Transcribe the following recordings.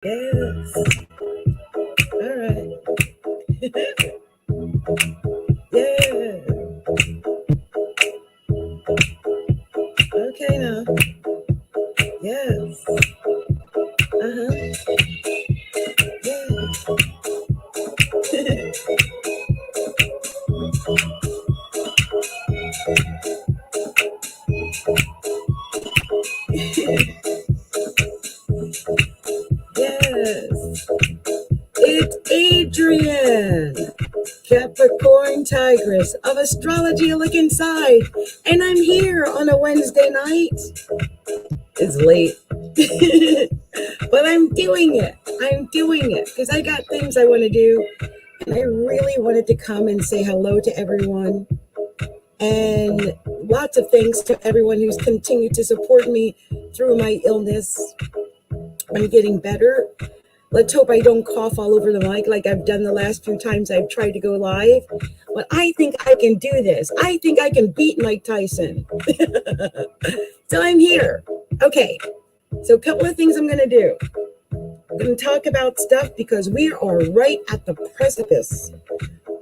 Yes. All right. Yeah. Okay now. Yes. Uh-huh. Yeah. Yes. It's Adrian, Capricorntigress of Astrology Look Inside. And I'm here on a Wednesday night. It's late. But I'm doing it. I'm doing it because I got things I want to do. And I really wanted to come and say hello to everyone. And lots of thanks to everyone who's continued to support me through my illness. I'm getting better. Let's hope I don't cough all over the mic like I've done the last few times I've tried to go live. But I think I can do this. I think I can beat Mike Tyson. So I'm here. Okay. So a couple of things I'm going to do. I'm going to talk about stuff because we are right at the precipice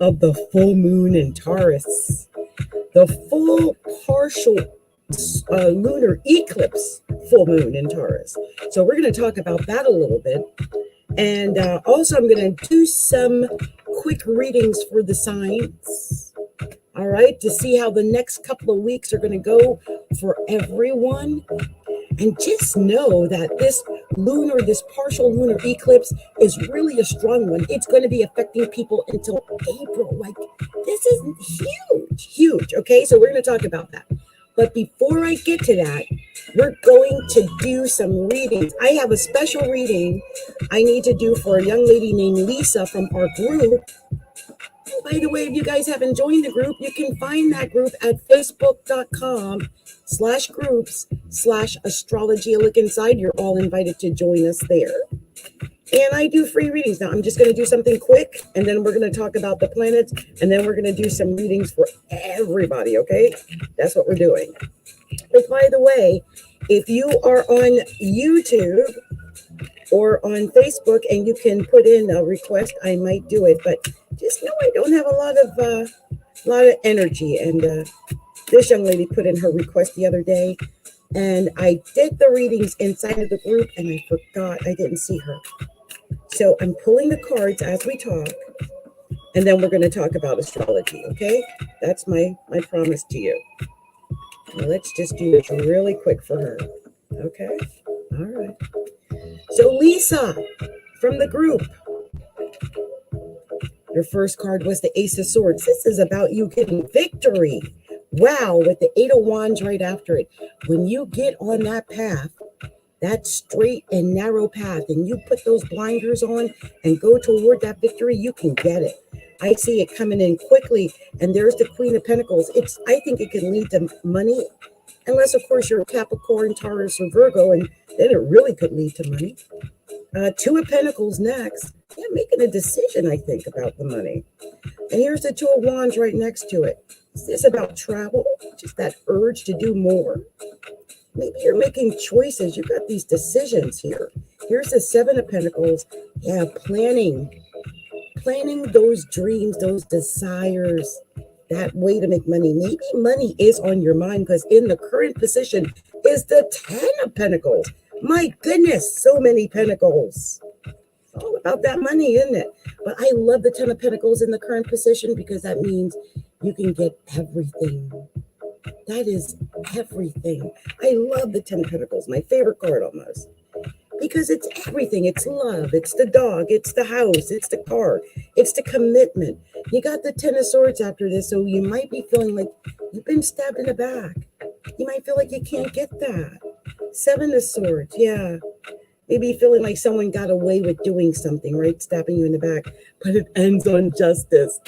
of the full moon in Taurus. The full partial lunar eclipse full moon in Taurus. So we're going to talk about that a little bit. And also I'm going to do some quick readings for the signs. All right, to see how the next couple of weeks are going to go for everyone. And just know that this partial lunar eclipse is really a strong one. It's going to be affecting people until April. Like, this is huge. Okay, so we're going to talk about that. But before I get to that, we're going to do some readings. I have a special reading I need to do for a young lady named Lisa from our group. By the way, if you guys haven't joined the group, you can find that group at facebook.com/groups/astrology look inside. You're all invited to join us there. And I do free readings. Now, I'm just going to do something quick, and then we're going to talk about the planets, and then we're going to do some readings for everybody, okay? That's what we're doing. But by the way, if you are on YouTube or on Facebook and you can put in a request, I might do it. But just know I don't have a lot of energy. And this young lady put in her request the other day, and I did the readings inside of the group, and I forgot I didn't see her. So I'm pulling the cards as we talk, and then we're going to talk about astrology. Okay, that's my promise to you. Now let's just do this really quick for her. Okay, all right. So Lisa from the group, your first card was the Ace of Swords. This is about you getting victory. Wow, with the Eight of Wands right after it. When you get on that path, that straight and narrow path, and you put those blinders on and go toward that victory, you can get it. I see it coming in quickly, and there's the Queen of Pentacles. I think it can lead to money, unless, of course, you're a Capricorn, Taurus, or Virgo, and then it really could lead to money. Two of Pentacles next. Yeah, making a decision, I think, about the money. And here's the Two of Wands right next to it. Is this about travel? Just that urge to do more? Maybe you're making choices. You've got these decisions here. Here's the Seven of Pentacles. Yeah, planning those dreams, those desires, that way to make money. Maybe money is on your mind because in the current position is the Ten of Pentacles. My goodness, so many pentacles. It's all about that money, isn't it? But I love the Ten of Pentacles in the current position because that means you can get everything. That is everything. I love the Ten of Pentacles, my favorite card almost. Because it's everything. It's love. It's the dog. It's the house. It's the car. It's the commitment. You got the Ten of Swords after this, so you might be feeling like you've been stabbed in the back. You might feel like you can't get that. Seven of Swords, yeah. Maybe feeling like someone got away with doing something, right? Stabbing you in the back. But it ends on justice.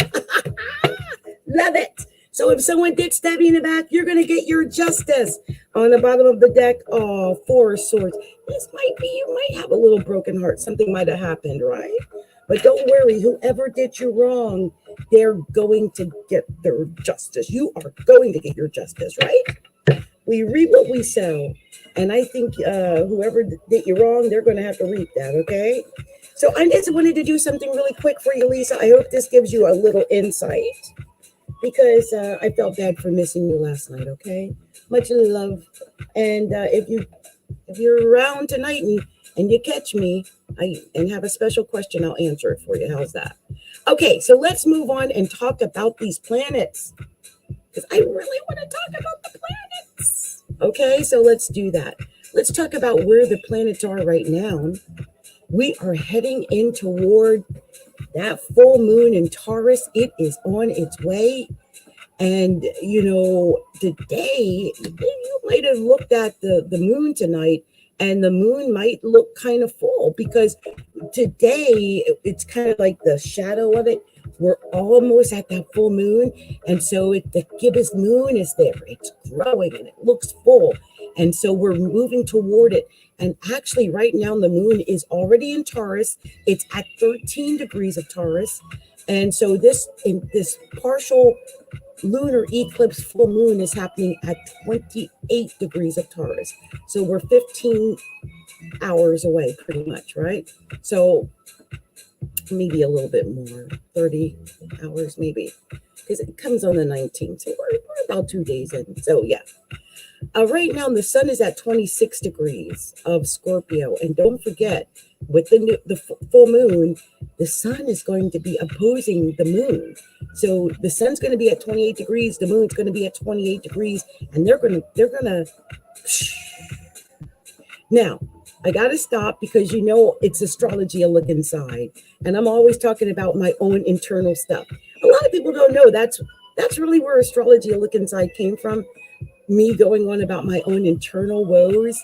Love it. So if someone did stab you in the back, you're going to get your justice. On the bottom of the deck, Four of Swords. This might be, you might have a little broken heart. Something might have happened, right? But don't worry, whoever did you wrong, they're going to get their justice. You are going to get your justice, right? We reap what we sow. And I think whoever did you wrong, they're going to have to reap that, okay? So I just wanted to do something really quick for you, Lisa. I hope this gives you a little insight because I felt bad for missing you last night, okay? Much love. And if you're around tonight and you catch me and have a special question, I'll answer it for you. How's that? Okay, so let's move on and talk about these planets because I really want to talk about the planets. Okay, so let's do that. Let's talk about where the planets are right now. We are heading in toward that full moon in Taurus. It is on its way. And, you know, today, you might have looked at the moon tonight, and the moon might look kind of full because today it's kind of like the shadow of it. We're almost at that full moon. And so the gibbous moon is there. It's growing and it looks full. And so we're moving toward it. And actually right now the moon is already in Taurus. It's at 13 degrees of Taurus. And so this partial lunar eclipse full moon is happening at 28 degrees of Taurus. So we're 15 hours away pretty much, right? So maybe a little bit more, 30 hours maybe, because it comes on the 19th. So we're about 2 days in. So yeah. Right now the sun is at 26 degrees of Scorpio. And don't forget, with the full moon, the sun is going to be opposing the moon. So the sun's going to be at 28 degrees, the moon's going to be at 28 degrees, and they're going to. Now, I got to stop because, you know, it's astrology, a look inside. And I'm always talking about my own internal stuff. A lot of people don't know that's really where astrology, a look inside came from. Me going on about my own internal woes.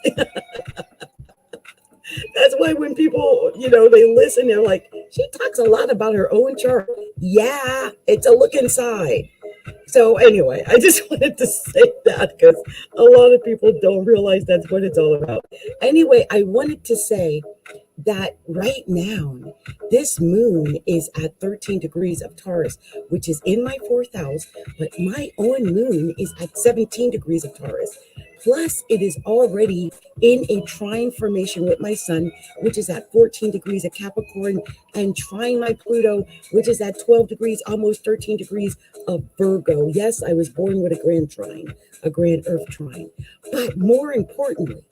That's why when people, you know, they listen, they're like, she talks a lot about her own chart. Yeah, it's a look inside. So anyway, I just wanted to say that because a lot of people don't realize that's what it's all about. Anyway, I wanted to say that right now, this moon is at 13 degrees of Taurus, which is in my fourth house, but my own moon is at 17 degrees of Taurus. Plus, it is already in a trine formation with my sun, which is at 14 degrees of Capricorn, and trine my Pluto, which is at 12 degrees, almost 13 degrees of Virgo. Yes, I was born with a grand trine, a grand earth trine. But more importantly,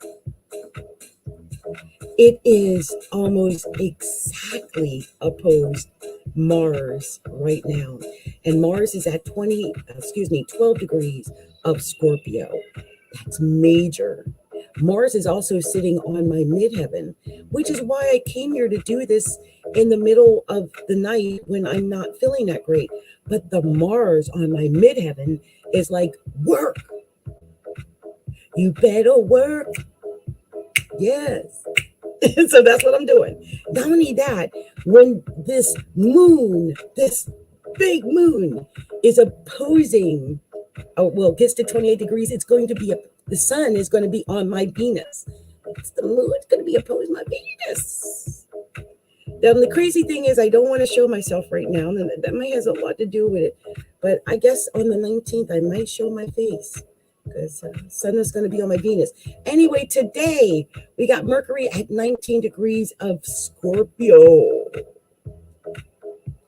it is almost exactly opposed Mars right now. And Mars is at 12 degrees of Scorpio. That's major. Mars is also sitting on my midheaven, which is why I came here to do this in the middle of the night when I'm not feeling that great. But the Mars on my midheaven is like, work. You better work. Yes. So that's what I'm doing. Not only that, when this moon, this big moon is opposing, gets to 28 degrees, it's going to be, the sun is going to be on my Venus. It's the moon, it's going to be opposed my Venus. Now, the crazy thing is I don't want to show myself right now. And that might has a lot to do with it. But I guess on the 19th, I might show my face. Because sun is going to be on my Venus. Anyway, today we got Mercury at 19 degrees of Scorpio.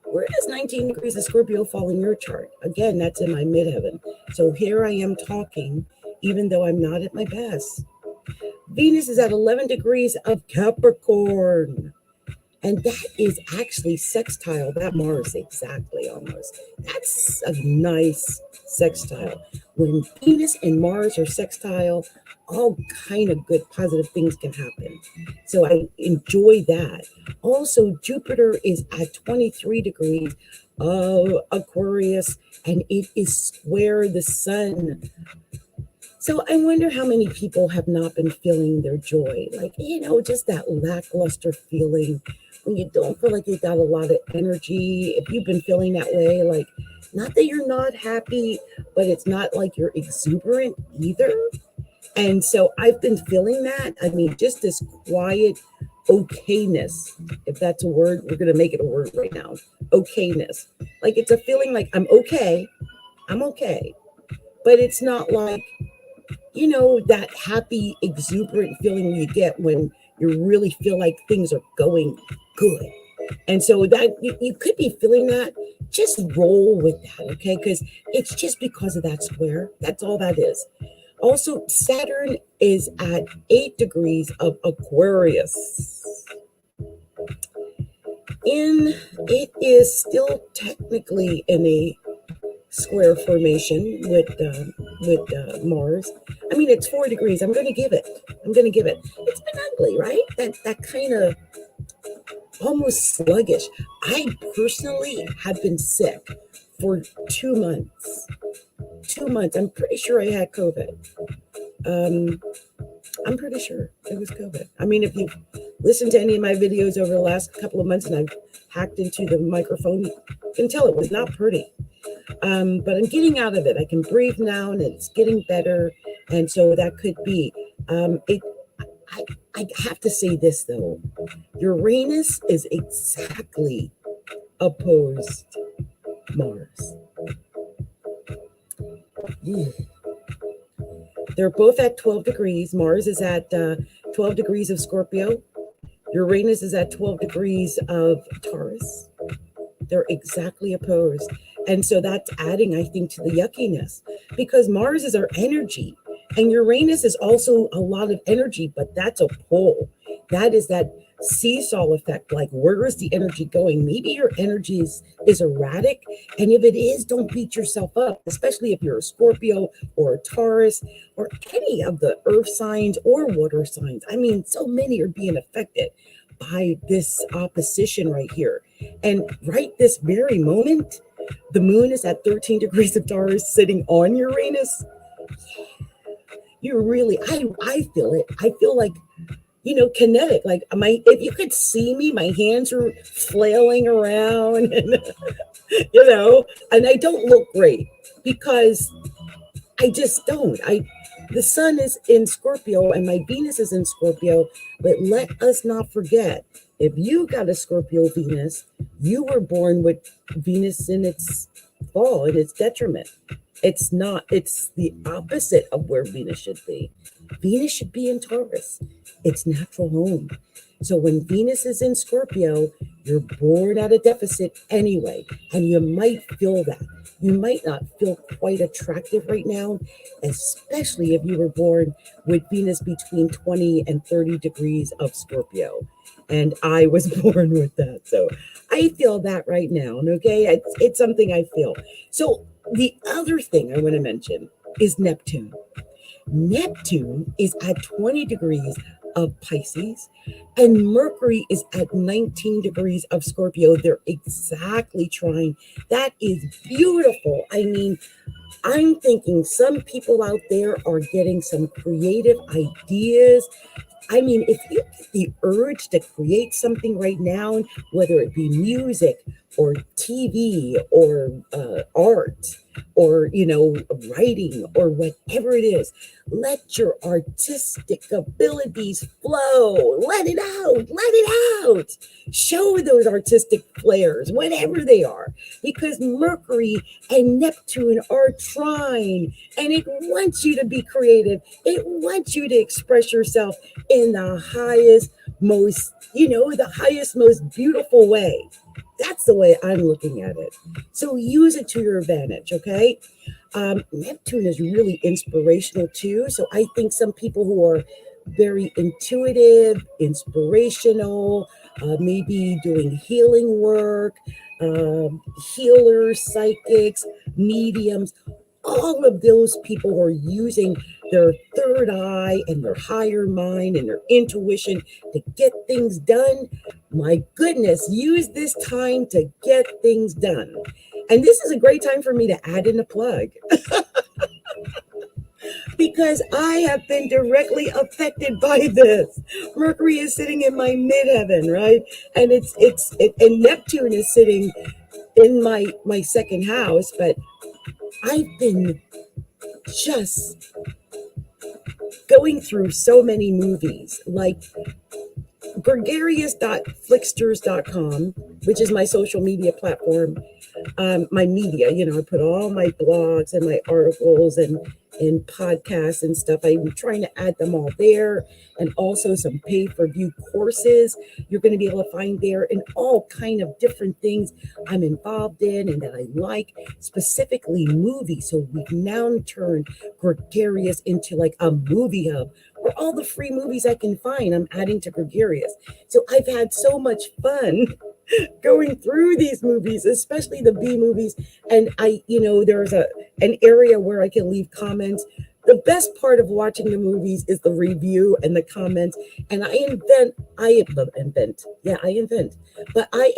Where does 19 degrees of Scorpio fall in your chart? Again, that's in my midheaven. So here I am talking, even though I'm not at my best. Venus is at 11 degrees of Capricorn. And that is actually sextile, that Mars exactly almost. That's a nice sextile. When Venus and Mars are sextile, all kind of good positive things can happen. So I enjoy that. Also, Jupiter is at 23 degrees of Aquarius, and it is square the sun. So I wonder how many people have not been feeling their joy. Like, you know, just that lackluster feeling when you don't feel like you got a lot of energy. If you've been feeling that way, like, not that you're not happy, but it's not like you're exuberant either. And so I've been feeling that. I mean, just this quiet okayness, if that's a word, we're going to make it a word right now. Okayness. Like, it's a feeling like I'm okay. But it's not like, you know, that happy, exuberant feeling you get when you really feel like things are going good. And so that you could be feeling that. Just roll with that, okay? Because it's just because of that square. That's all that is. Also, Saturn is at 8 degrees of Aquarius. It is still technically in a square formation with Mars. I mean, it's 4 degrees. I'm going to give it. It's been ugly, right? That kind of almost sluggish. I personally have been sick for 2 months. 2 months. I'm pretty sure I had COVID. I'm pretty sure it was COVID. I mean, if you've listened to any of my videos over the last couple of months and I've hacked into the microphone, you can tell it was not pretty. But I'm getting out of it. I can breathe now and it's getting better. And so that could be. I have to say this, though. Uranus is exactly opposed Mars. They're both at 12 degrees. Mars is at 12 degrees of Scorpio. Uranus is at 12 degrees of Taurus. They're exactly opposed. And so that's adding, I think, to the yuckiness, because Mars is our energy and Uranus is also a lot of energy, but that's a pull. That is that seesaw effect. Like, where is the energy going? Maybe your energy is erratic. And if it is, don't beat yourself up, especially if you're a Scorpio or a Taurus or any of the earth signs or water signs. I mean, so many are being affected by this opposition right here. And right this very moment, the moon is at 13 degrees of Taurus sitting on Uranus. You really, I feel it. I feel like, you know, kinetic. Like if you could see me, my hands are flailing around and, you know, and I don't look great because I just don't. The sun is in Scorpio and my Venus is in Scorpio, but let us not forget, if you got a Scorpio Venus, you were born with Venus in its fall, in its detriment. It's not, it's the opposite of where Venus should be. Venus should be in Taurus, its natural home. So when Venus is in Scorpio, you're born at a deficit anyway, and you might feel that. You might not feel quite attractive right now, especially if you were born with Venus between 20 and 30 degrees of Scorpio. And I was born with that. So I feel that right now. Okay, it's something I feel. So the other thing I want to mention is Neptune. Neptune is at 20 degrees of Pisces, and Mercury is at 19 degrees of Scorpio. They're exactly trying. That is beautiful. I mean, I'm thinking some people out there are getting some creative ideas. I mean, if you get the urge to create something right now, whether it be music or TV or art or, you know, writing or whatever it is, let your artistic abilities flow. Let it out. Let it out. Show those artistic flares, whatever they are, because Mercury and Neptune are trying, and it wants you to be creative. It wants you to express yourself in the highest, most, you know, the highest, most beautiful way. That's the way I'm looking at it. So use it to your advantage, okay? Neptune is really inspirational too. So I think some people who are very intuitive, inspirational, maybe doing healing work, healers, psychics, mediums, all of those people who are using their third eye and their higher mind and their intuition to get things done. My goodness, use this time to get things done. And this is a great time for me to add in a plug. Because I have been directly affected by this. Mercury is sitting in my midheaven, right? And and Neptune is sitting in my second house, but I've been just going through so many movies. Like, Gregarious.flicksters.com, which is my social media platform. My media, I put all my blogs and my articles and podcasts and stuff. I'm trying to add them all there, and also some pay-per-view courses you're going to be able to find there, and all kind of different things I'm involved in and that I like, specifically movies. So we've now turned Gregarious into like a movie hub where all the free movies I can find, I'm adding to Gregarious. So I've had so much fun going through these movies, especially the B movies. And there's an area where I can leave comments. The best part of watching the movies is the review and the comments. And I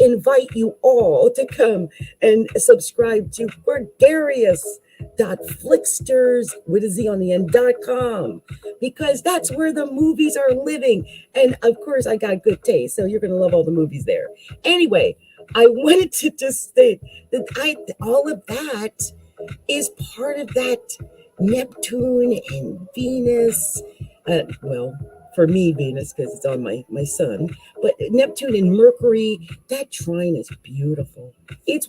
invite you all to come and subscribe to Gregarious.flicksters with a Z on the end.com, because that's where the movies are living. And of course, I got good taste, so you're going to love all the movies there. Anyway, I wanted to just state that all of that is part of that Neptune and Venus. For me, Venus, because it's on my sun, but Neptune and Mercury, that trine is beautiful. It's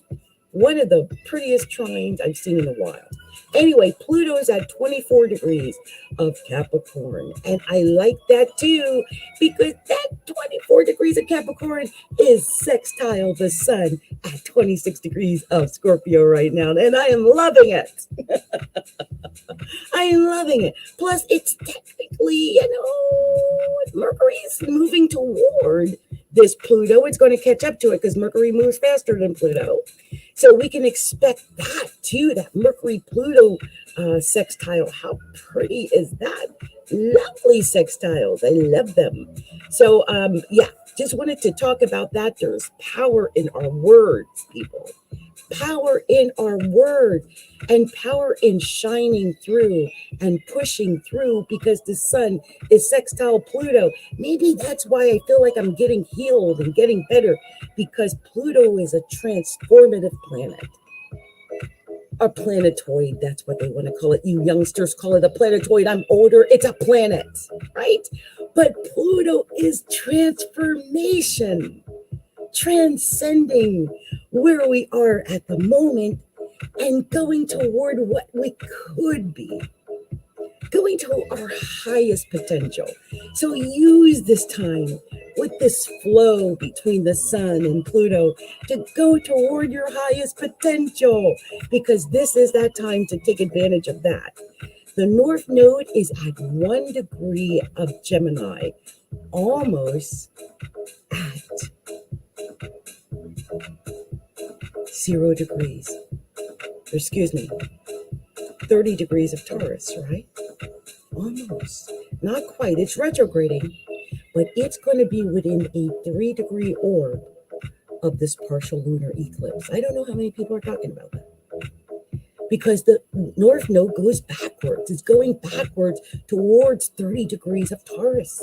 one of the prettiest trines I've seen in a while. Anyway, Pluto is at 24 degrees of Capricorn. And I like that too, because that 24 degrees of Capricorn is sextile the sun at 26 degrees of Scorpio right now. And I am loving it. I am loving it. Plus, it's technically, Mercury's moving toward this Pluto. It's going to catch up to it because Mercury moves faster than Pluto. So we can expect that too, that Mercury-Pluto sextile. How pretty is that? Lovely sextiles. I love them. So, just wanted to talk about that. There's power in our words, people. Power in our word, and power in shining through and pushing through, because the sun is sextile Pluto. Maybe that's why I feel like I'm getting healed and getting better, because Pluto is a transformative planet. A planetoid, that's what they want to call it. You youngsters call it a planetoid. I'm older. It's a planet, right? But Pluto is transformation, transcending where we are at the moment and going toward what we could be, going to our highest potential. So use this time with this flow between the sun and Pluto to go toward your highest potential, because this is that time to take advantage of that. The North Node is at 1 degree of Gemini, almost at 0 degrees. 30 degrees of Taurus, right? Almost. Not quite. It's retrograding, but it's going to be within a 3-degree orb of this partial lunar eclipse. I don't know how many people are talking about that, because the North Node goes backwards. It's going backwards towards 30 degrees of Taurus.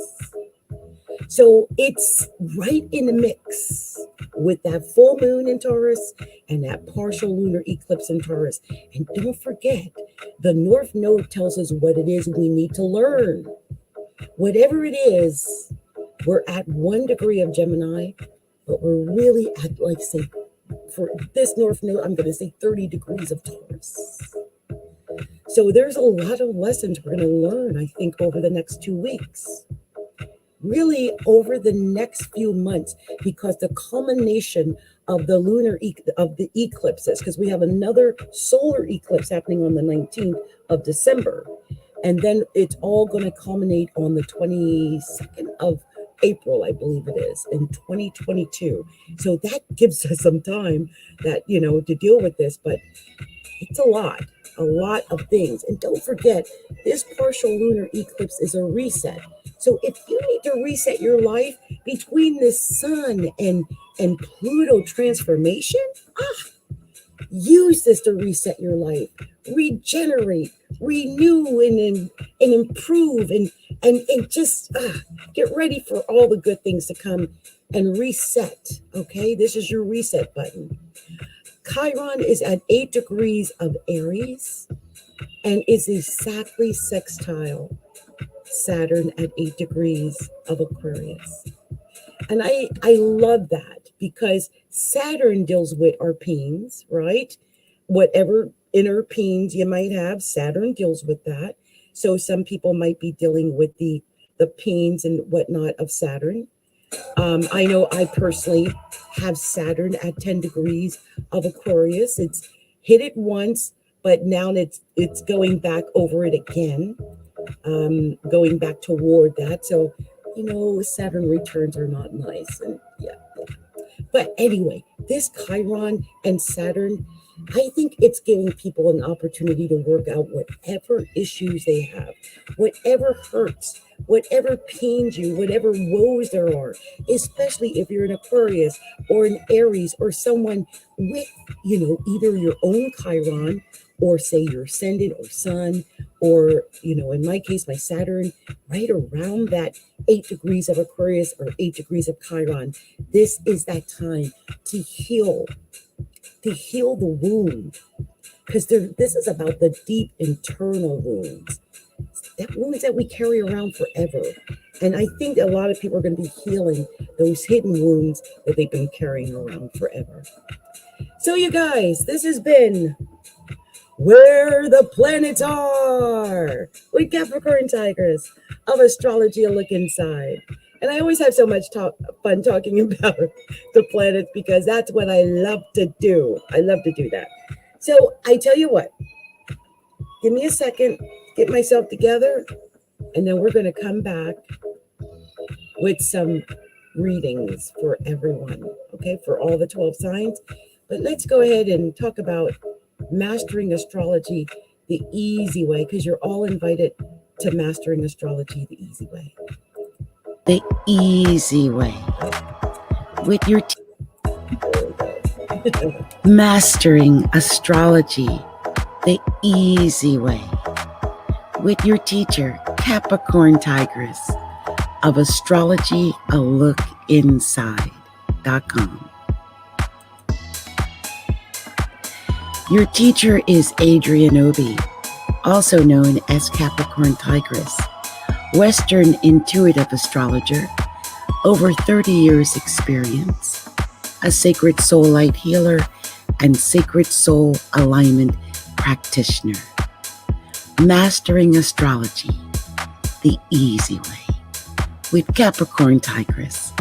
So it's right in the mix with that full moon in Taurus and that partial lunar eclipse in Taurus. And don't forget, the North Node tells us what it is we need to learn. Whatever it is, we're at 1 degree of Gemini, but we're really at, for this North Node, I'm going to say 30 degrees of Taurus. So there's a lot of lessons we're going to learn, I think, over the next 2 weeks. Really over the next few months, because the culmination of the of the eclipses, because we have another solar eclipse happening on the 19th of December, and then it's all going to culminate on the 22nd of April, I believe it is, in 2022. So that gives us some time to deal with this, but it's a lot of things. And don't forget, this partial lunar eclipse is a reset. So if you need to reset your life between the sun and Pluto transformation, use this to reset your life, regenerate, renew, and improve, and just get ready for all the good things to come and reset. Okay, this is your reset button. Chiron is at 8 degrees of Aries and is exactly sextile Saturn at 8 degrees of Aquarius. And I love that because Saturn deals with our pains, right? Whatever inner pains you might have, Saturn deals with that. So some people might be dealing with the pains and whatnot of Saturn. I know I personally have Saturn at 10 degrees of Aquarius. It's hit it once, but now it's going back over it again, going back toward that. So, Saturn returns are not nice. And yeah. But anyway, this Chiron and Saturn, I think it's giving people an opportunity to work out whatever issues they have, whatever hurts, whatever pains you, whatever woes there are, especially if you're an Aquarius or an Aries or someone with, either your own Chiron or say your ascendant or sun, or, in my case, my Saturn, right around that 8 degrees of Aquarius or 8 degrees of Chiron. This is that time to heal the wound, because this is about the deep internal wounds, wounds that we carry around forever. And I think a lot of people are going to be healing those hidden wounds that they've been carrying around forever. So you guys, this has been Where the Planets Are with Capricorntigress of Astrology, a look inside. And I always have so much fun talking about the planets because that's what I love to do. I love to do that. So I tell you what, give me a second, get myself together, and then we're going to come back with some readings for everyone, okay, for all the 12 signs. But let's go ahead and talk about mastering astrology the easy way, because you're all invited to mastering astrology the easy way. The easy way. With your mastering astrology the easy way. With your teacher, Capricorntigress of Astrology, a look inside.com. Your teacher is Adrian Obi, also known as Capricorntigress, Western intuitive astrologer, over 30 years experience, a sacred soul light healer, and sacred soul alignment practitioner. Mastering astrology the easy way with Capricorntigress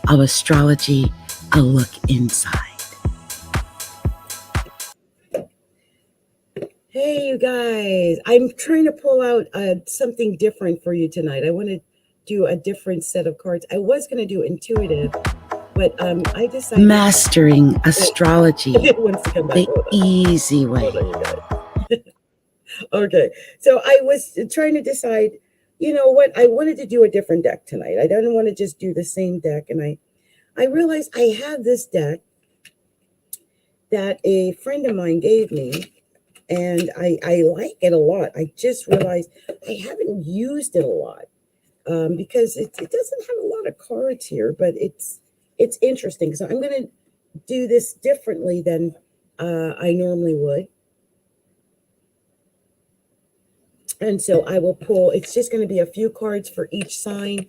of Astrology, a look inside. Hey, you guys, I'm trying to pull out something different for you tonight. I want to do a different set of cards. I was going to do intuitive, but I decided... Mastering astrology the easy way. Hold on, you guys. Okay, so I was trying to decide, you know what, I wanted to do a different deck tonight. I didn't want to just do the same deck, and I realized I have this deck that a friend of mine gave me, and I like it a lot. I just realized I haven't used it a lot because it doesn't have a lot of cards here, but it's interesting. So I'm going to do this differently than I normally would. And so I will pull, it's just going to be a few cards for each sign,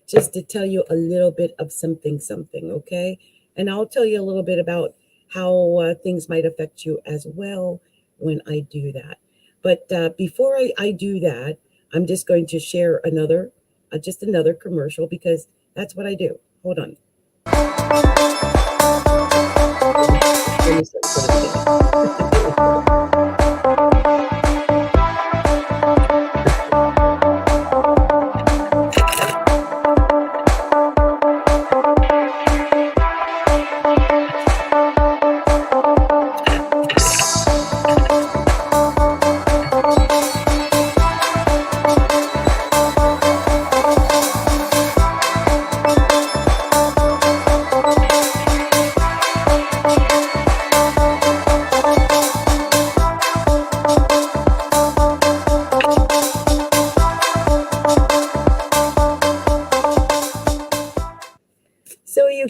just to tell you a little bit of something, okay? And I'll tell you a little bit about how things might affect you as well when I do that. But before I do that, I'm just going to share another commercial, because that's what I do. Hold on.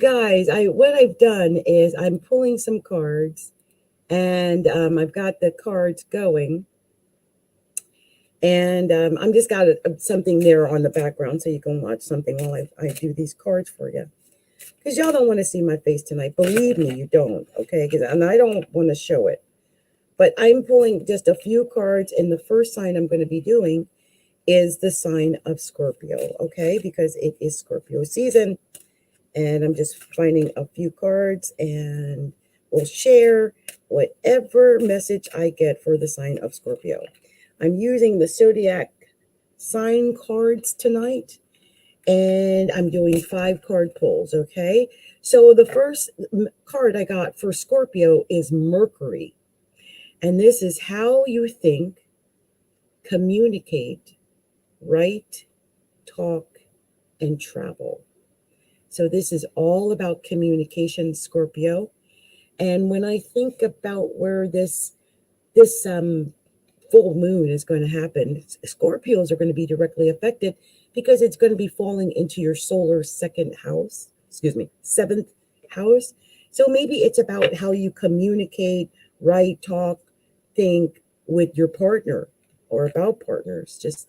Guys, what I've done is I'm pulling some cards, and I've got the cards going, and I'm just got something there on the background so you can watch something while I do these cards for you. Because y'all don't want to see my face tonight. Believe me, you don't. Okay, and I don't want to show it. But I'm pulling just a few cards, and the first sign I'm going to be doing is the sign of Scorpio, okay? Because it is Scorpio season, and I'm just finding a few cards, and we'll share whatever message I get for the sign of Scorpio. I'm using the zodiac sign cards tonight, and I'm doing 5 card pulls, okay? So the first card I got for Scorpio is Mercury, and this is how you think, communicate, write, talk, and travel. So this is all about communication, Scorpio. And when I think about where this full moon is going to happen, Scorpios are going to be directly affected because it's going to be falling into your solar seventh house. So maybe it's about how you communicate, write, talk, think with your partner or about partners. Just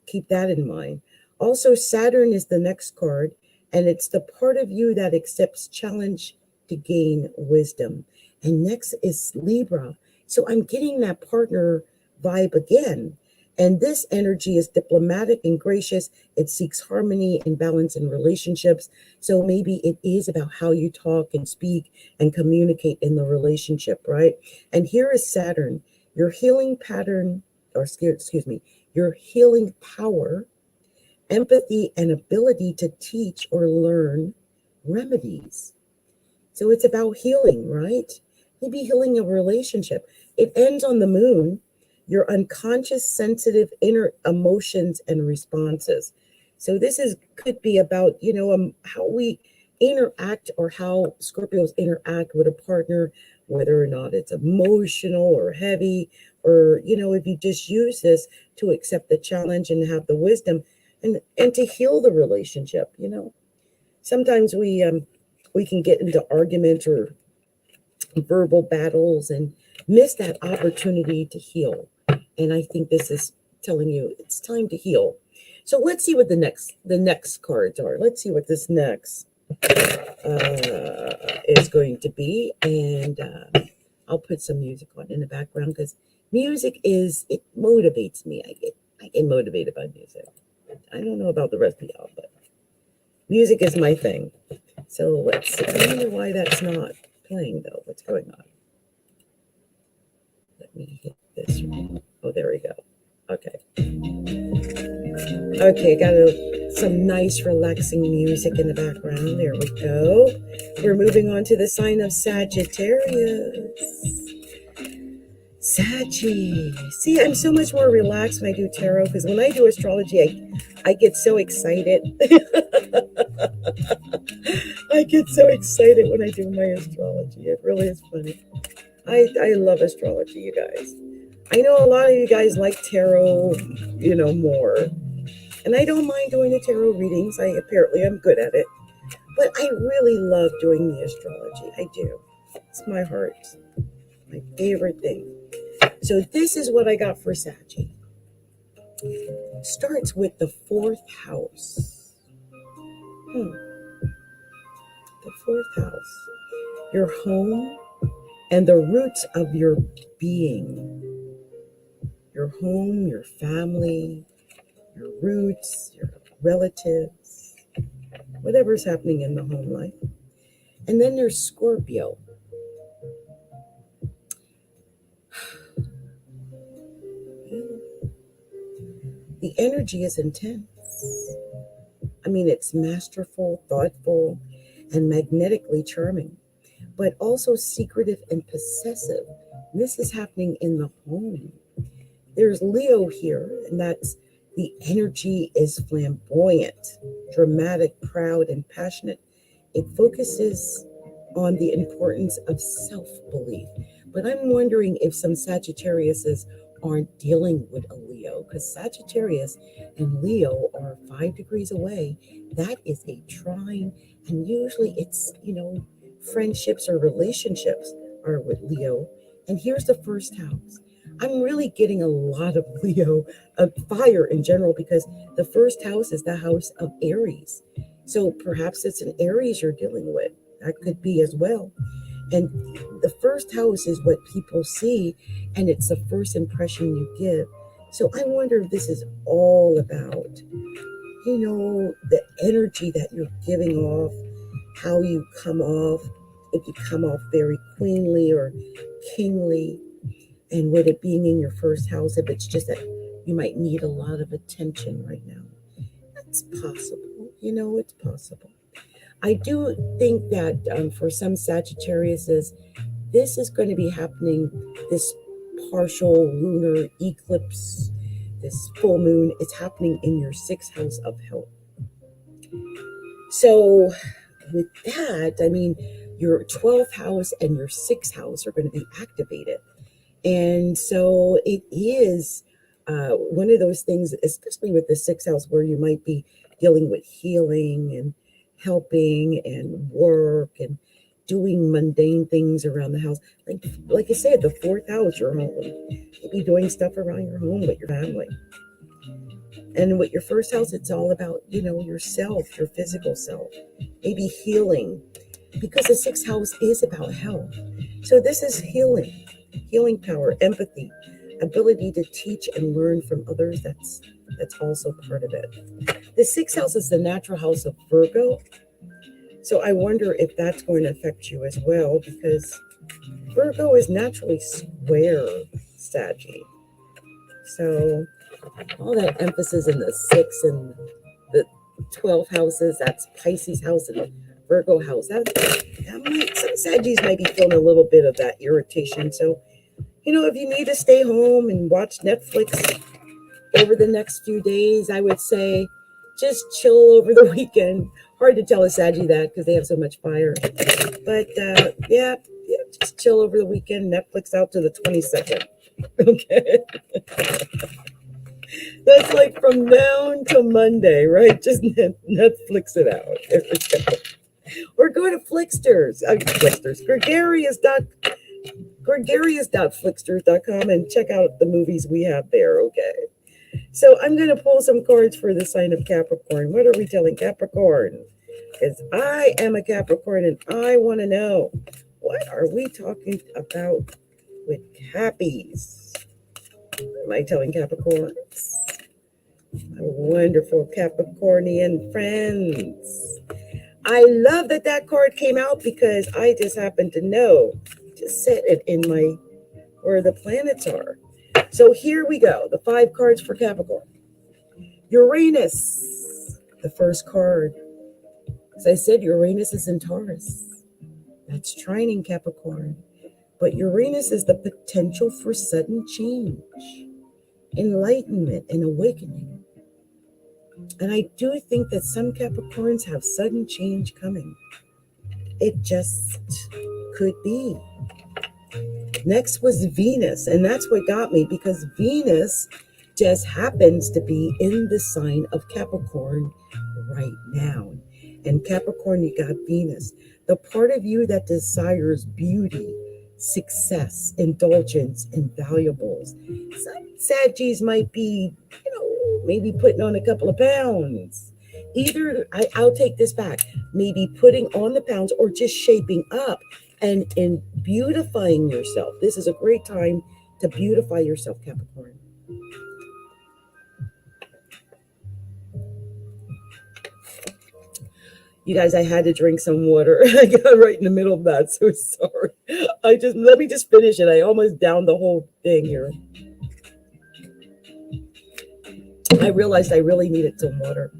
keep that in mind. Also, Saturn is the next card, and it's the part of you that accepts challenge to gain wisdom. And next is Libra. So I'm getting that partner vibe again. And this energy is diplomatic and gracious. It seeks harmony and balance in relationships. So maybe it is about how you talk and speak and communicate in the relationship, right? And here is Saturn, your healing pattern, your healing power, empathy, and ability to teach or learn remedies. So it's about healing, right? Maybe healing a relationship. It ends on the moon, your unconscious, sensitive inner emotions and responses. So this could be about, how we interact or how Scorpios interact with a partner, whether or not it's emotional or heavy, or, if you just use this to accept the challenge and have the wisdom and to heal the relationship. Sometimes we can get into arguments or verbal battles and miss that opportunity to heal. And I think this is telling you it's time to heal. So let's see what the next cards are. Let's see what this next is going to be. And I'll put some music on in the background because music it motivates me. I get motivated by music. I don't know about the rest of y'all, but music is my thing. So let's see. I wonder why that's not playing though. What's going on? Let me hit this. Oh, there we go. Okay. Okay, got some nice relaxing music in the background. There we go. We're moving on to the sign of Sagittarius. Saggy. See, I'm so much more relaxed when I do tarot because when I do astrology, I get so excited. I get so excited when I do my astrology. It really is funny. I love astrology, you guys. I know a lot of you guys like tarot, more. And I don't mind doing the tarot readings. Apparently I'm good at it. But I really love doing the astrology. I do. It's my heart. My favorite thing. So this is what I got for Saggy. Starts with the 4th house. The 4th house. Your home and the roots of your being. Your home, your family, your roots, your relatives, whatever's happening in the home life. And then there's Scorpio. The energy is intense. I mean, it's masterful, thoughtful, and magnetically charming, but also secretive and possessive. This is happening in the home. There's Leo here, and that's the energy is flamboyant, dramatic, proud, and passionate. It focuses on the importance of self-belief. But I'm wondering if some Sagittariuses aren't dealing with a Leo, because Sagittarius and Leo are 5 degrees away. That is a trine, and usually it's, friendships or relationships are with Leo. And here's the 1st house. I'm really getting a lot of Leo, fire in general, because the 1st house is the house of Aries. So perhaps it's an Aries you're dealing with. That could be as well. And the first house is what people see, and it's the first impression you give. So I wonder if this is all about, the energy that you're giving off, how you come off, if you come off very queenly or kingly, and with it being in your first house, if it's just that you might need a lot of attention right now. That's possible. It's possible. I do think that for some Sagittariuses, this is going to be happening, this partial lunar eclipse, this full moon, it's happening in your sixth house of health. So with that, I mean, your 12th house and your sixth house are going to be activated. And so it is one of those things, especially with the sixth house, where you might be dealing with healing and helping and work and doing mundane things around the house. Like I said, the fourth house, your home. You'll be doing stuff around your home with your family. And with your first house, it's all about, yourself, your physical self, maybe healing, because the sixth house is about health. So this is healing power, empathy, ability to teach and learn from others. That's also part of it. The sixth house is the natural house of Virgo. So I wonder if that's going to affect you as well, because Virgo is naturally square Saggy. So all that emphasis in the 6 and the 12 houses, that's Pisces house and the Virgo house. Some Saggies might be feeling a little bit of that irritation. So, if you need to stay home and watch Netflix over the next few days, I would say just chill over the weekend. Hard to tell a Saggy that because they have so much fire. But yeah, just chill over the weekend. Netflix out to the 22nd. Okay. That's like from now until Monday, right? Just Netflix it out. Or go to Flixsters, gregarious.flixsters.com and check out the movies we have there, okay? So I'm going to pull some cards for the sign of Capricorn. What are we telling Capricorn? Because I am a Capricorn and I want to know, what are we talking about with Cappies? What am I telling Capricorns? My wonderful Capricornian friends. I love that card came out because I just happen to know, just set it in where the planets are. So here we go. The 5 cards for Capricorn. Uranus, the first card. As I said, Uranus is in Taurus. That's trining Capricorn. But Uranus is the potential for sudden change, enlightenment, and awakening. And I do think that some Capricorns have sudden change coming. It just could be. Next was Venus, and that's what got me, because Venus just happens to be in the sign of Capricorn right now. And Capricorn, you got Venus, the part of you that desires beauty, success, indulgence, and valuables. Some Saggies might be, maybe putting on a couple of pounds. Either, I'll take this back, maybe putting on the pounds or just shaping up and beautifying yourself. This is a great time to beautify yourself, Capricorn. You guys, I had to drink some water. I got right in the middle of that, so sorry. Let me just finish it. I almost downed the whole thing here. I realized I really needed some water.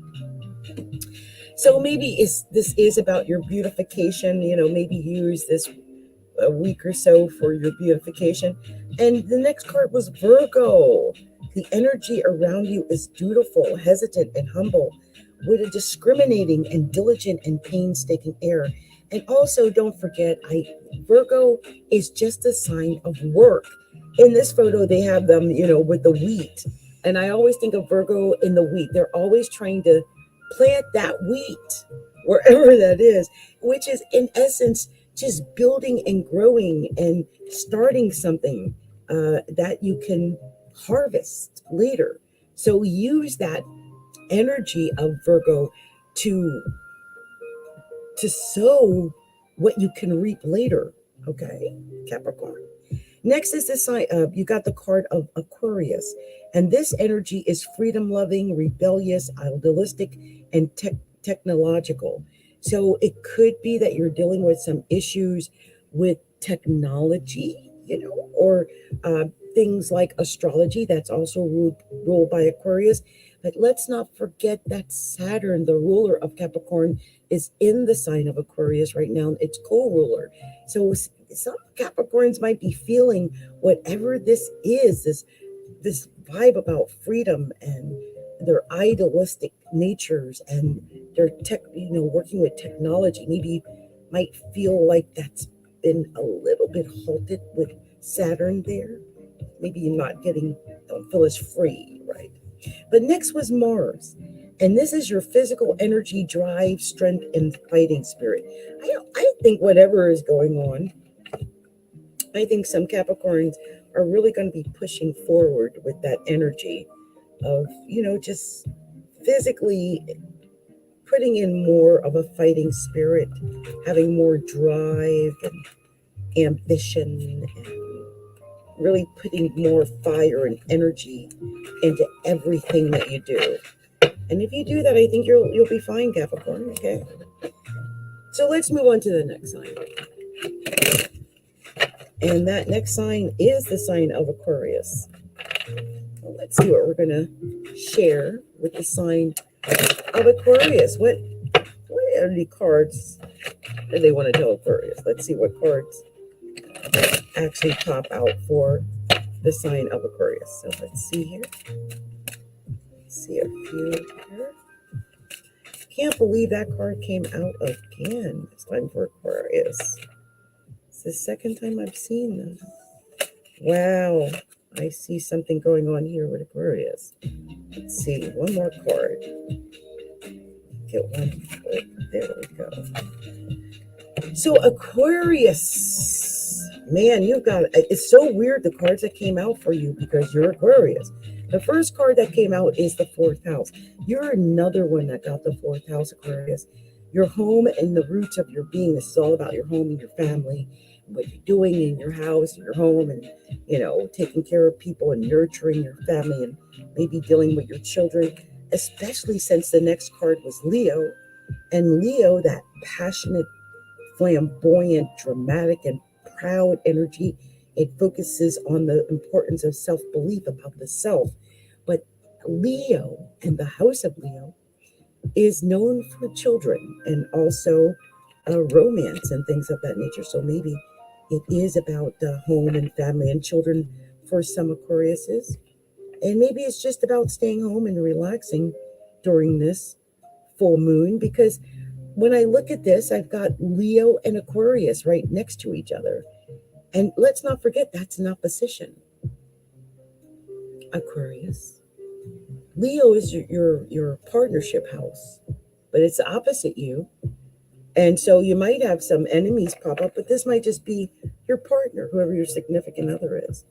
So maybe this is about your beautification. Maybe use this a week or so for your beautification. And the next card was Virgo. The energy around you is dutiful, hesitant, and humble, with a discriminating and diligent and painstaking air. And also, don't forget, Virgo is just a sign of work. In this photo, they have them, with the wheat. And I always think of Virgo in the wheat. They're always trying to plant that wheat wherever that is, which is in essence just building and growing and starting something that you can harvest later. So use that energy of Virgo to to sow what you can reap later. Okay, Capricorn. Next is this sign of, you got the card of Aquarius. And this energy is freedom loving, rebellious, idealistic, and technological. So it could be that you're dealing with some issues with technology, or things like astrology. That's also ruled by Aquarius. But let's not forget that Saturn, the ruler of Capricorn, is in the sign of Aquarius right now. It's co-ruler. So some Capricorns might be feeling whatever this is, this vibe about freedom and their idealistic natures and their working with technology. Maybe you might feel like that's been a little bit halted with Saturn there. Maybe you're don't feel as free, right? But next was Mars. And this is your physical energy, drive, strength, and fighting spirit. I think whatever is going on, I think some Capricorns are really going to be pushing forward with that energy of, just physically putting in more of a fighting spirit, having more drive and ambition, and really putting more fire and energy into everything that you do. And if you do that, I think you'll be fine, Capricorn. Okay. So let's move on to the next sign. And that next sign is the sign of Aquarius. Well, let's see what we're going to share with the sign of Aquarius. What are the cards that they want to tell Aquarius? Let's see what cards actually pop out for the sign of Aquarius. So let's see here. See a few here. Can't believe that card came out again. This time for Aquarius. It's the second time I've seen them. Wow. I see something going on here with Aquarius. Let's see. One more card. Get one. There we go. So Aquarius. Man, it's so weird the cards that came out for you because you're Aquarius. The first card that came out is the fourth house. You're another one that got the fourth house, Aquarius. Your home and the roots of your being. This is all about your home and your family, and what you're doing in your house and your home, and taking care of people and nurturing your family, and maybe dealing with your children, especially since the next card was Leo. And Leo, that passionate, flamboyant, dramatic, and proud energy. It focuses on the importance of self-belief about the self. But Leo and the house of Leo is known for children and also romance and things of that nature. So maybe it is about home and family and children for some Aquariuses. And maybe it's just about staying home and relaxing during this full moon, because when I look at this, I've got Leo and Aquarius right next to each other. And let's not forget, that's an opposition. Aquarius. Leo is your partnership house, but it's opposite you. And so you might have some enemies pop up, but this might just be your partner, whoever your significant other is.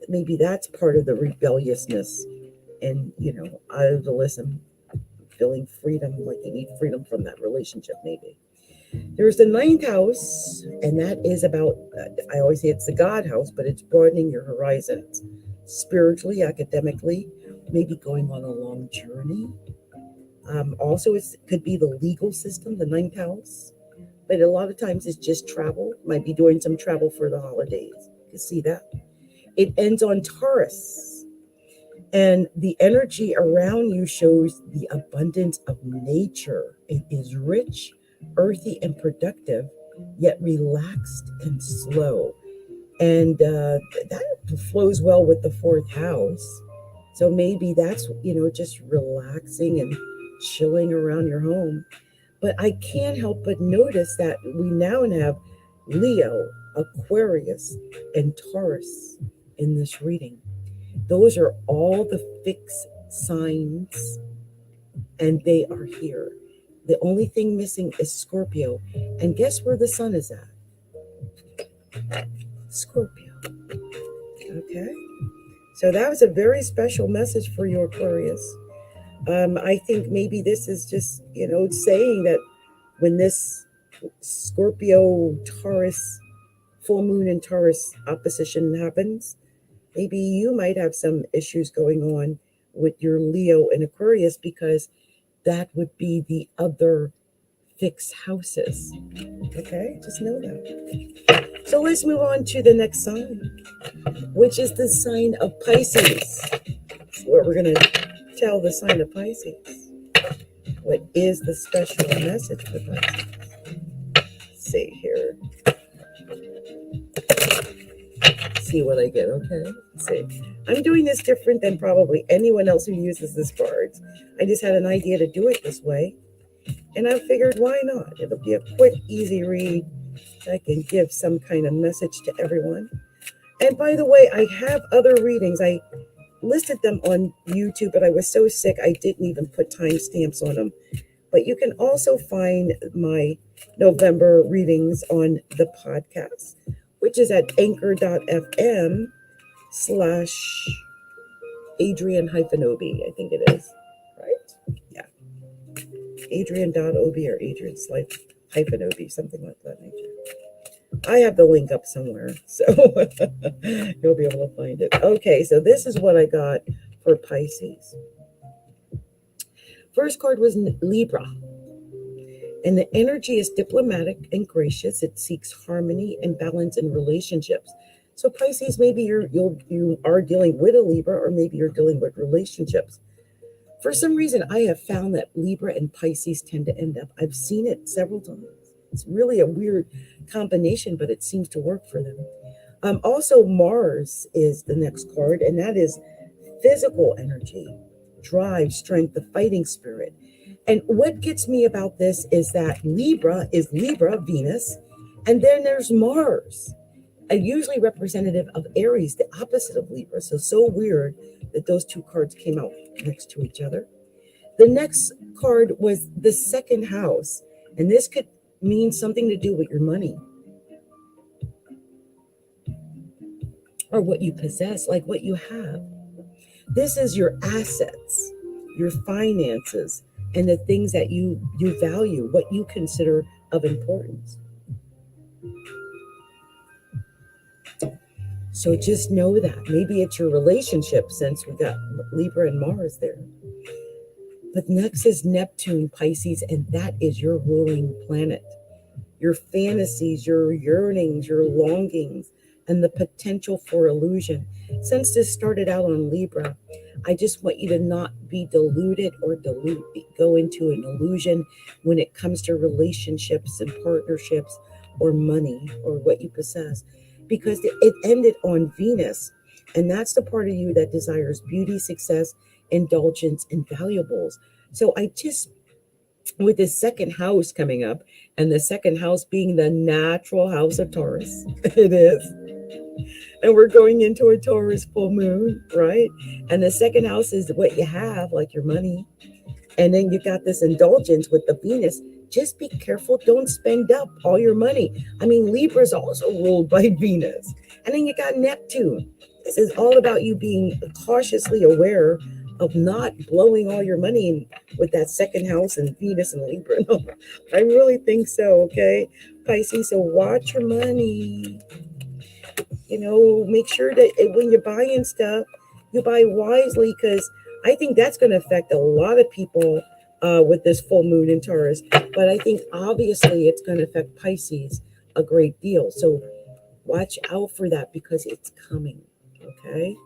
Maybe that's part of the rebelliousness and, idealism, feeling freedom, like you need freedom from that relationship, maybe. There's the ninth house, and that is about, I always say it's the God house, but it's broadening your horizons spiritually, academically, maybe going on a long journey. Also, it could be the legal system, the ninth house, but a lot of times it's just travel. Might be doing some travel for the holidays. You can see that. It ends on Taurus, and the energy around you shows the abundance of nature. It is rich, earthy, and productive, yet relaxed and slow. And that flows well with the fourth house. So maybe that's, just relaxing and chilling around your home. But I can't help but notice that we now have Leo, Aquarius, and Taurus in this reading. Those are all the fixed signs, and they are here. The only thing missing is Scorpio. And guess where the sun is at? Scorpio. Okay. So that was a very special message for you, Aquarius. I think maybe this is just, saying that when this Scorpio, Taurus, full moon in Taurus opposition happens, maybe you might have some issues going on with your Leo and Aquarius, because that would be the other fixed houses. Okay, just know that. So let's move on to the next sign, which is the sign of Pisces. That's what we're going to tell the sign of Pisces. What is the special message for Pisces? Let's see here. See what I get, okay? Let's see. I'm doing this different than probably anyone else who uses this cards. I just had an idea to do it this way, and I figured, why not? It'll be a quick, easy read. I can give some kind of message to everyone. And by the way, I have other readings. I listed them on YouTube, but I was so sick I didn't even put timestamps on them. But you can also find my November readings on the podcast, which is at anchor.fm/Adrian-Obi, I think it is, right? Yeah. Adrian.Obi or Adrian-Obi, something like that nature. I have the link up somewhere, so you'll be able to find it. Okay, so this is what I got for Pisces. First card was Libra. And the energy is diplomatic and gracious. It seeks harmony and balance in relationships. So Pisces, maybe you are dealing with a Libra, or maybe you're dealing with relationships. For some reason, I have found that Libra and Pisces tend to end up. I've seen it several times. It's really a weird combination, but it seems to work for them. Also, Mars is the next card, and that is physical energy, drive, strength, the fighting spirit. And what gets me about this is that Libra is Libra, Venus, and then there's Mars, usually representative of Aries, the opposite of Libra. So weird that those two cards came out next to each other. The next card was the second house, and this could mean something to do with your money or what you possess, like what you have. This is your assets, your finances, and the things that you value, what you consider of importance. So just know that. Maybe it's your relationship, since we got Libra and Mars there. But next is Neptune, Pisces, and that is your ruling planet. Your fantasies, your yearnings, your longings, and the potential for illusion. Since this started out on Libra, I just want you to not be deluded or go into an illusion when it comes to relationships and partnerships or money or what you possess, because it ended on Venus, and that's the part of you that desires beauty, success, indulgence, and valuables. So I just, with this second house coming up, and the second house being the natural house of Taurus, it is. And we're going into a Taurus full moon, right? And the second house is what you have, like your money. And then you got this indulgence with the Venus. Just be careful. Don't spend up all your money. I mean, Libra is also ruled by Venus. And then you got Neptune. This is all about you being cautiously aware of not blowing all your money with that second house and Venus and Libra. No, I really think so, okay? Pisces, so watch your money. You know, make sure that when you're buying stuff, you buy wisely, because I think that's going to affect a lot of people with this full moon in Taurus. But I think obviously it's going to affect Pisces a great deal. So watch out for that, because it's coming, okay?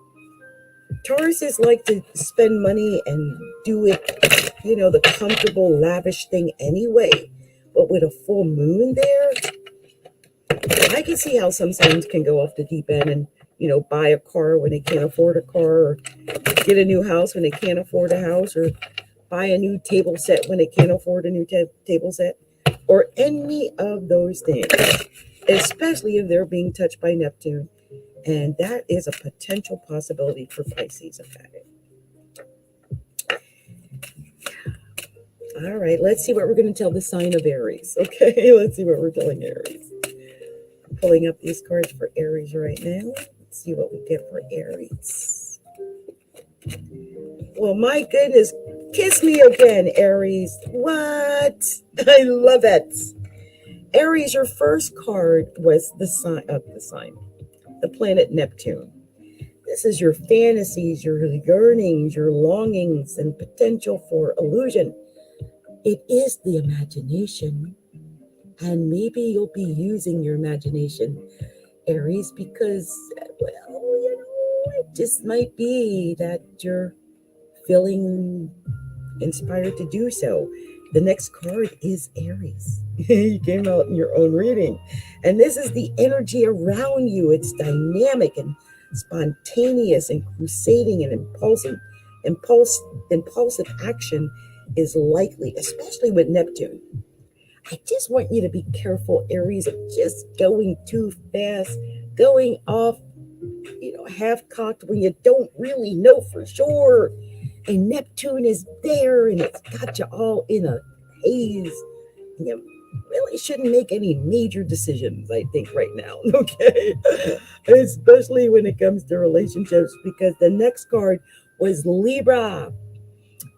Tauruses like to spend money and do it, you know, the comfortable, lavish thing anyway. But with a full moon there, I can see how some signs can go off the deep end and, you know, buy a car when they can't afford a car, or get a new house when they can't afford a house, or buy a new table set when they can't afford a new table set, or any of those things, especially if they're being touched by Neptune. And that is a potential possibility for Pisces, okay? All right, let's see what we're going to tell the sign of Aries, okay? Let's see what we're telling Aries. Pulling up these cards for Aries right now. Let's see what we get for Aries. Well, my goodness, kiss me again, Aries. What? I love it. Aries, your first card was the planet Neptune. This is your fantasies, your yearnings, your longings, and potential for illusion. It is the imagination. And maybe you'll be using your imagination, Aries, because, well, it just might be that you're feeling inspired to do so. The next card is Aries. You came out in your own reading. And this is the energy around you. It's dynamic and spontaneous and crusading and impulsive action is likely, especially with Neptune. I just want you to be careful, Aries, of just going too fast, going off, half-cocked when you don't really know for sure. And Neptune is there, and it's got you all in a haze. And you really shouldn't make any major decisions, I think, right now, okay? Especially when it comes to relationships, because the next card was Libra.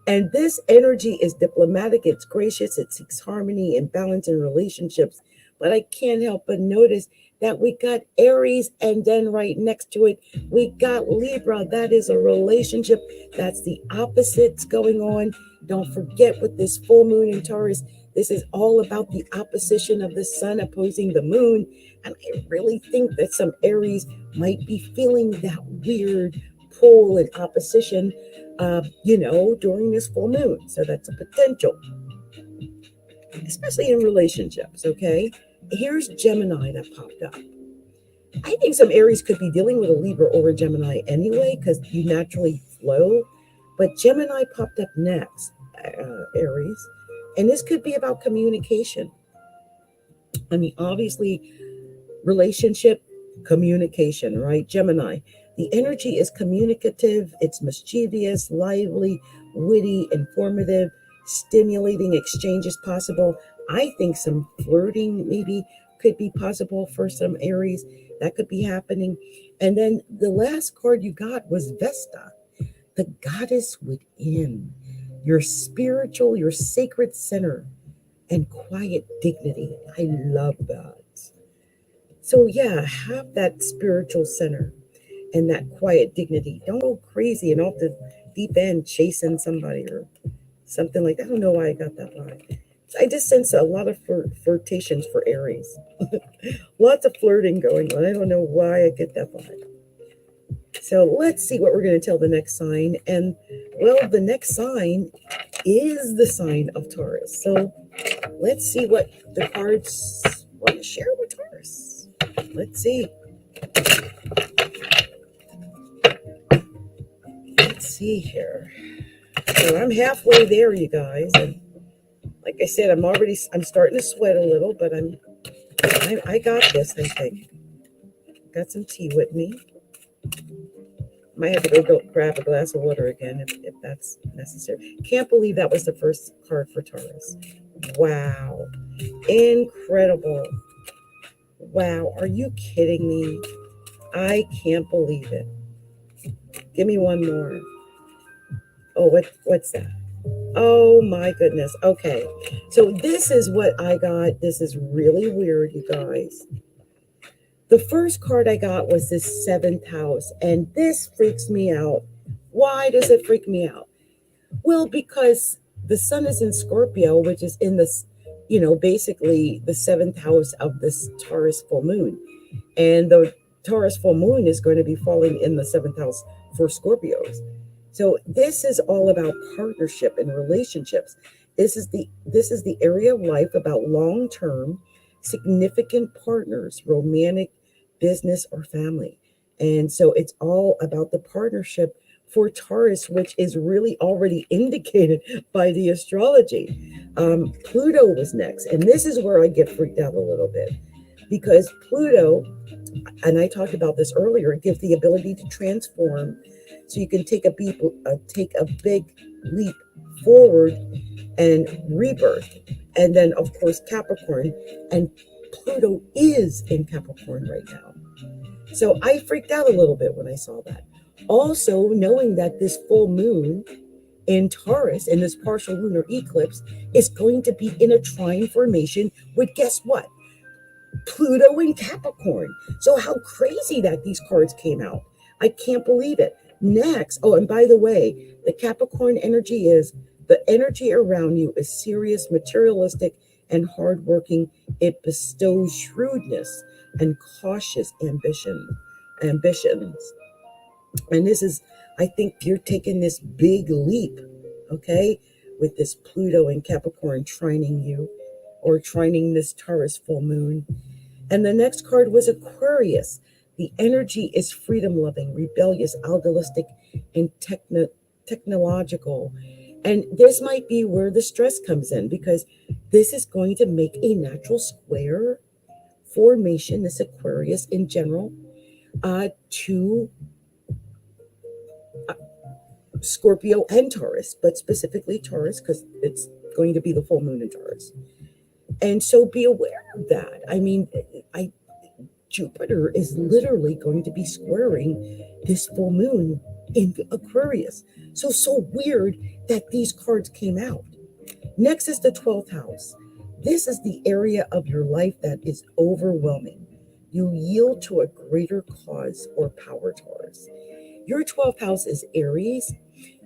And this energy is diplomatic, it's gracious, it seeks harmony and balance in relationships. But I can't help but notice that we got Aries, and then right next to it, we got Libra. That is a relationship. That's the opposites going on. Don't forget, with this full moon in Taurus, this is all about the opposition of the sun opposing the moon. And I really think that some Aries might be feeling that weird pull and opposition, during this full moon. So that's a potential, especially in relationships, okay? Here's Gemini that popped up. I think some Aries could be dealing with a Libra or a Gemini anyway, because you naturally flow. But Gemini popped up next, Aries. And this could be about communication. I mean, obviously, relationship, communication, right? Gemini. The energy is communicative. It's mischievous, lively, witty, informative, stimulating exchanges possible. I think some flirting maybe could be possible for some Aries. That could be happening. And then the last card you got was Vesta, the goddess within, your spiritual, your sacred center, and quiet dignity. I love that. So yeah, have that spiritual center and that quiet dignity. Don't go crazy and off the deep end chasing somebody or something like that. I don't know why I got that vibe. I just sense a lot of flirtations for Aries. Lots of flirting going on. I don't know why I get that vibe. So let's see what we're going to tell the next sign. And, well, the next sign is the sign of Taurus. So let's see what the cards want to share with Taurus. Let's see. Let's see here. So I'm halfway there, you guys. And like I said, I'm starting to sweat a little, but I got this, I think. Got some tea with me. Might have to go grab a glass of water again if that's necessary. Can't believe that was the first card for Taurus. Wow. Incredible. Wow. Are you kidding me? I can't believe it. Give me one more. Oh, what's that? Oh my goodness. Okay. So this is what I got. This is really weird, you guys. The first card I got was this seventh house, and this freaks me out. Why does it freak me out? Well, because the sun is in Scorpio, which is in this, basically the seventh house of this Taurus full moon. And the Taurus full moon is going to be falling in the seventh house for Scorpios. So this is all about partnership and relationships. This is the area of life about long-term, significant partners, romantic, business, or family. And so it's all about the partnership for Taurus, which is really already indicated by the astrology. Pluto was next. And this is where I get freaked out a little bit, because Pluto, and I talked about this earlier, it gives the ability to transform. So you can take a big leap forward and rebirth. And then, of course, Capricorn. And Pluto is in Capricorn right now. So I freaked out a little bit when I saw that. Also, knowing that this full moon in Taurus, in this partial lunar eclipse, is going to be in a trine formation with, guess what? Pluto in Capricorn. So how crazy that these cards came out. I can't believe it. Next, oh, and by the way, the Capricorn energy is the energy around you is serious, materialistic, and hardworking. It bestows shrewdness and cautious ambitions. And this is, I think you're taking this big leap, okay, with this Pluto and Capricorn trining you, or trining this Taurus full moon. And the next card was Aquarius. The energy is freedom-loving, rebellious, idealistic, and technological. And this might be where the stress comes in, because this is going to make a natural square formation, this Aquarius in general, to Scorpio and Taurus, but specifically Taurus, because it's going to be the full moon in Taurus. And so be aware of that. I mean, Jupiter is literally going to be squaring this full moon in Aquarius. So weird that these cards came out. Next is the 12th house. This is the area of your life that is overwhelming. You yield to a greater cause or power, Taurus. Your 12th house is Aries,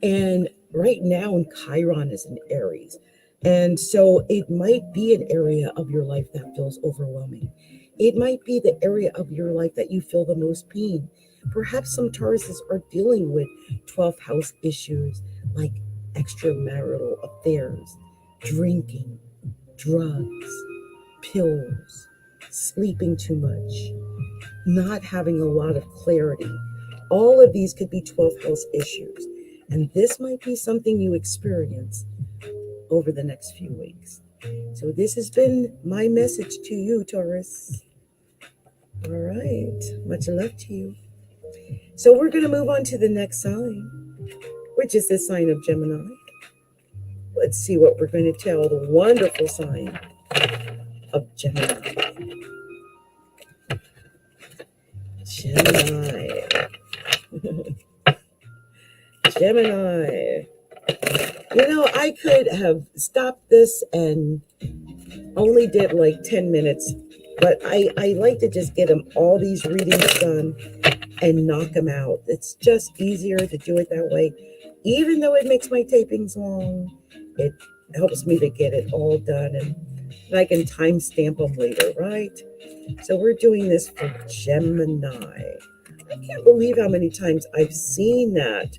and right now Chiron is in Aries. And so it might be an area of your life that feels overwhelming. It might be the area of your life that you feel the most pain. Perhaps some Tauruses are dealing with 12th house issues like extramarital affairs, drinking, drugs, pills, sleeping too much, not having a lot of clarity. All of these could be 12th house issues. And this might be something you experience over the next few weeks. So this has been my message to you, Taurus. All right. Much love to you. So we're going to move on to the next sign, which is the sign of Gemini. Let's see what we're going to tell the wonderful sign of Gemini. Gemini. Gemini. You know, I could have stopped this and only did like 10 minutes, but I like to just get them all these readings done and knock them out. It's just easier to do it that way. Even though it makes my tapings long, it helps me to get it all done, and I can timestamp them later, right? So we're doing this for Gemini. I can't believe how many times I've seen that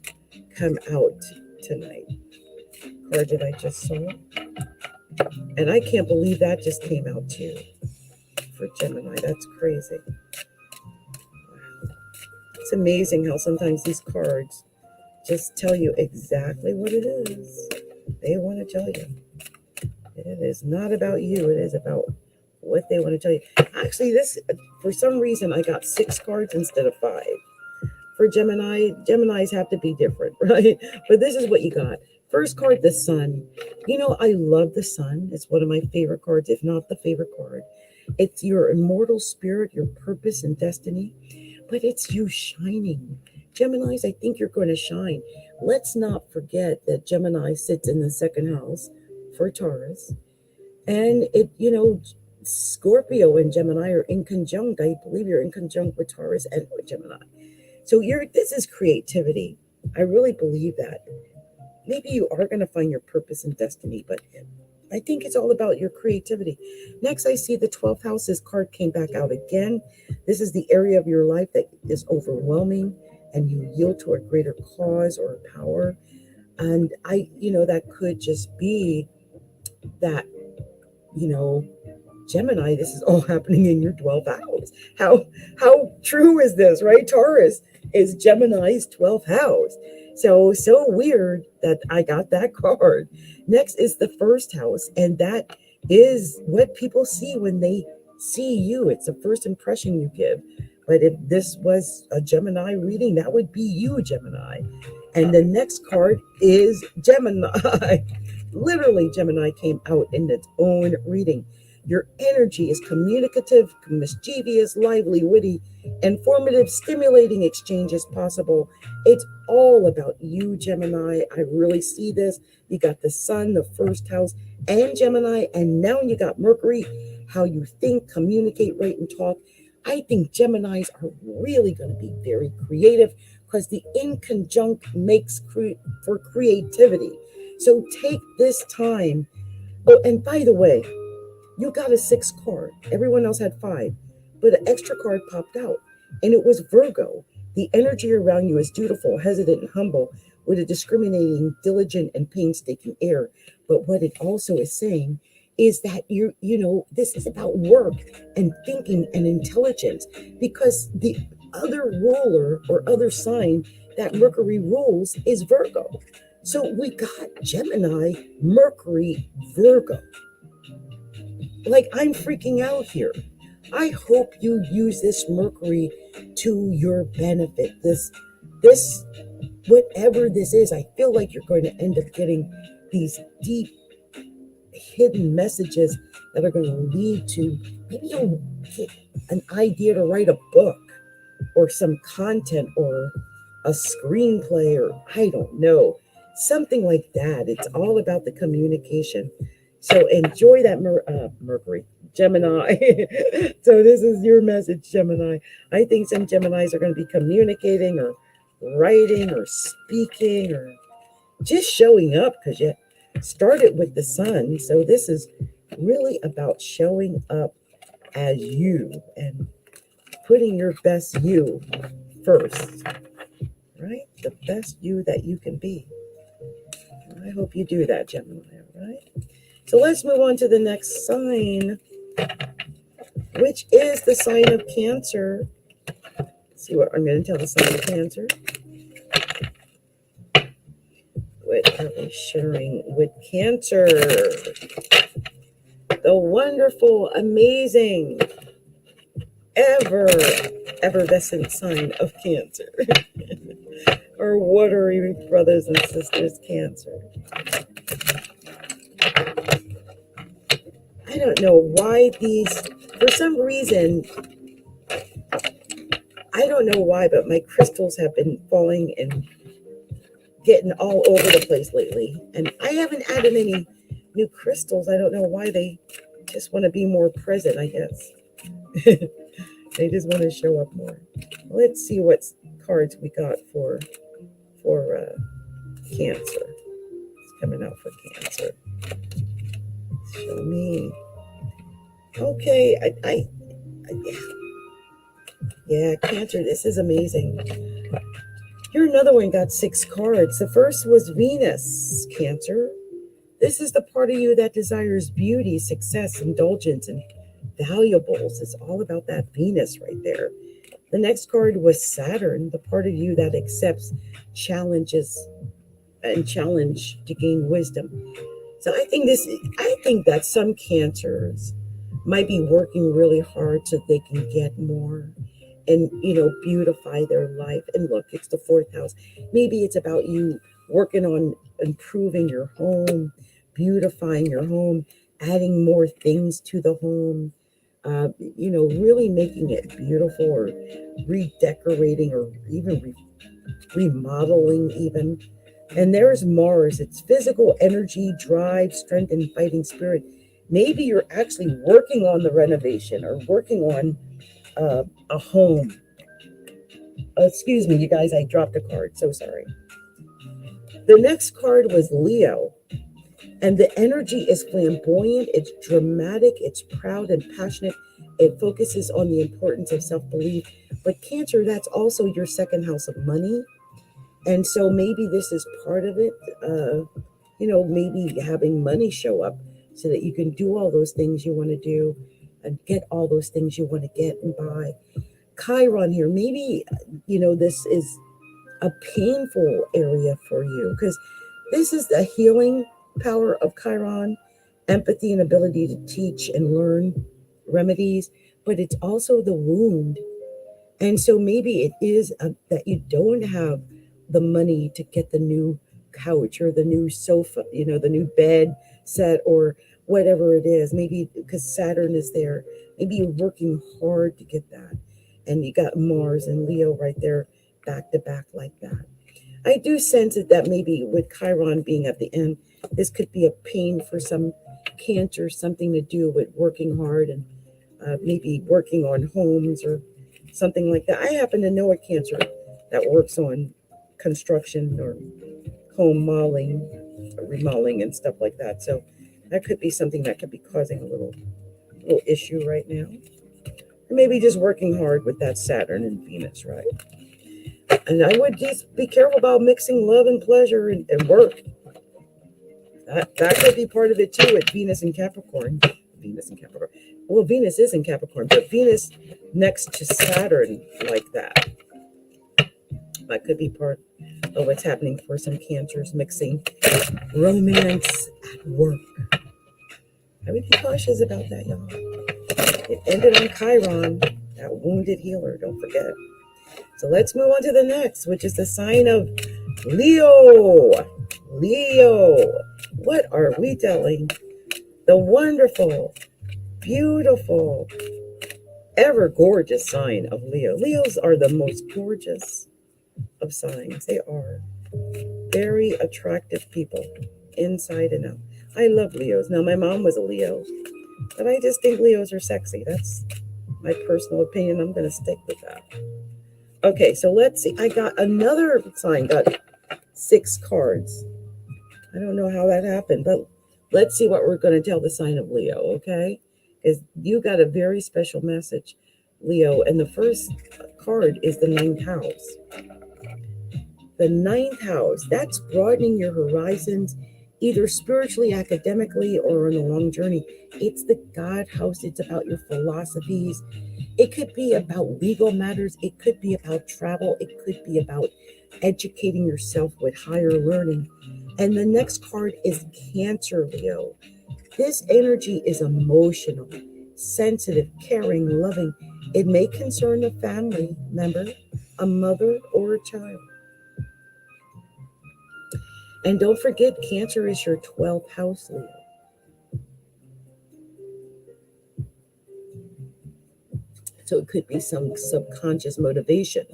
come out tonight. Card that I just saw. And I can't believe that just came out too for Gemini. That's crazy. Wow. It's amazing how sometimes these cards just tell you exactly what it is they want to tell you. It is not about you. It is about what they want to tell you. Actually, this, for some reason, I got 6 cards instead of 5. For Gemini, Geminis have to be different, right? But this is what you got. First card, the sun. You know, I love the sun. It's one of my favorite cards, if not the favorite card. It's your immortal spirit, your purpose and destiny, but it's you shining. Geminis, I think you're going to shine. Let's not forget that Gemini sits in the 2nd house for Taurus. And it, you know, Scorpio and Gemini are in conjunct. I believe you're in conjunct with Taurus and with Gemini. So this is creativity. I really believe that. Maybe you are going to find your purpose and destiny, but I think it's all about your creativity. Next, I see the 12th house's card came back out again. This is the area of your life that is overwhelming, and you yield to a greater cause or power. And that could just be that, Gemini, this is all happening in your 12th house. How true is this, right? Taurus is Gemini's 12th house. So weird that I got that card. Next is the 1st house, and that is what people see when they see you. It's the first impression you give. But if this was a Gemini reading, that would be you, Gemini. And the next card is Gemini. Literally, Gemini came out in its own reading. Your energy is communicative, mischievous, lively, witty, informative, stimulating exchanges possible. It's all about you, Gemini. I really see this. You got the sun, the 1st house, and Gemini, and now you got Mercury how you think, communicate, write, and talk. I think Geminis are really going to be very creative because the in conjunct makes for creativity. So take this time. Oh, and by the way, you got a 6 card. Everyone else had 5, but an extra card popped out, and it was Virgo. The energy around you is dutiful, hesitant, and humble, with a discriminating, diligent, and painstaking air. But what it also is saying is that this is about work and thinking and intelligence, because the other ruler or other sign that Mercury rules is Virgo. So we got Gemini, Mercury, Virgo. Like, I'm freaking out here. I hope you use this Mercury to your benefit. This, whatever this is, I feel like you're going to end up getting these deep, hidden messages that are going to lead to, maybe you'll get an idea to write a book or some content or a screenplay, or I don't know, something like that. It's all about the communication. So enjoy that, Mercury, Gemini. So this is your message, Gemini. I think some Geminis are going to be communicating or writing or speaking or just showing up, because you started with the sun. So this is really about showing up as you and putting your best you first, right? The best you that you can be. I hope you do that, Gemini, all right? So let's move on to the next sign, which is the sign of Cancer. Let's see what I'm going to tell the sign of Cancer. What are we sharing with Cancer? The wonderful, amazing, effervescent sign of Cancer. Our watery brothers and sisters, Cancer. I don't know why for some reason, I don't know why, but my crystals have been falling and getting all over the place lately. And I haven't added any new crystals. I don't know why. They just want to be more present, I guess. They just want to show up more. Let's see what cards we got for Cancer. It's coming out for Cancer. Show me. Okay, yeah, Cancer, this is amazing. Here, another one got 6 cards. The first was Venus, Cancer. This is the part of you that desires beauty, success, indulgence, and valuables. It's all about that Venus right there. The next card was Saturn, the part of you that accepts challenges and challenge to gain wisdom. So I think that some Cancers might be working really hard so they can get more and, beautify their life. And look, it's the 4th house. Maybe it's about you working on improving your home, beautifying your home, adding more things to the home, really making it beautiful, or redecorating, or even remodeling even. And there's Mars. It's physical energy, drive, strength, and fighting spirit. Maybe you're actually working on the renovation or working on a home. Excuse me, you guys, I dropped a card. So sorry. The next card was Leo. And the energy is flamboyant, it's dramatic, it's proud and passionate. It focuses on the importance of self-belief. But Cancer, that's also your 2nd house of money. And so maybe this is part of it, maybe having money show up so that you can do all those things you want to do and get all those things you want to get and buy. Chiron here, maybe, this is a painful area for you, because this is the healing power of Chiron, empathy and ability to teach and learn remedies, but it's also the wound. And so maybe it is that you don't have the money to get the new couch or the new sofa, the new bed set or whatever it is. Maybe because Saturn is there, maybe you're working hard to get that. And you got Mars and Leo right there back to back like that. I do sense that maybe with Chiron being at the end, this could be a pain for some Cancer something to do with working hard and maybe working on homes or something like that. I happen to know a Cancer that works on construction or home remodeling and stuff like that. So that could be something that could be causing a little issue right now. Or maybe just working hard with that Saturn and Venus, right? And I would just be careful about mixing love and pleasure and work. That could be part of it too with Venus and Capricorn. Well, Venus is in Capricorn, but Venus next to Saturn like that. That could be part of what's happening for some Cancers, mixing romance at work. I would be cautious about that, y'all. It ended on Chiron, that wounded healer, don't forget. So let's move on to the next, which is the sign of Leo. Leo, what are we telling the wonderful, beautiful, ever gorgeous sign of Leo? Leos are the most gorgeous of signs. They are very attractive people, inside and out. I love Leos. Now, my mom was a Leo, but I just think Leos are sexy. That's my personal opinion. I'm going to stick with that. Okay, so let's see. I got another sign, got 6 cards. I don't know how that happened, but let's see what we're going to tell the sign of Leo, okay? Because you got a very special message, Leo. And the first card is the 9th house. The 9th house, that's broadening your horizons, either spiritually, academically, or on a long journey. It's the God house. It's about your philosophies. It could be about legal matters. It could be about travel. It could be about educating yourself with higher learning. And the next card is Cancer, Leo. This energy is emotional, sensitive, caring, loving. It may concern a family member, a mother, or a child. And don't forget, Cancer is your 12th house, Leo. So it could be some subconscious motivation.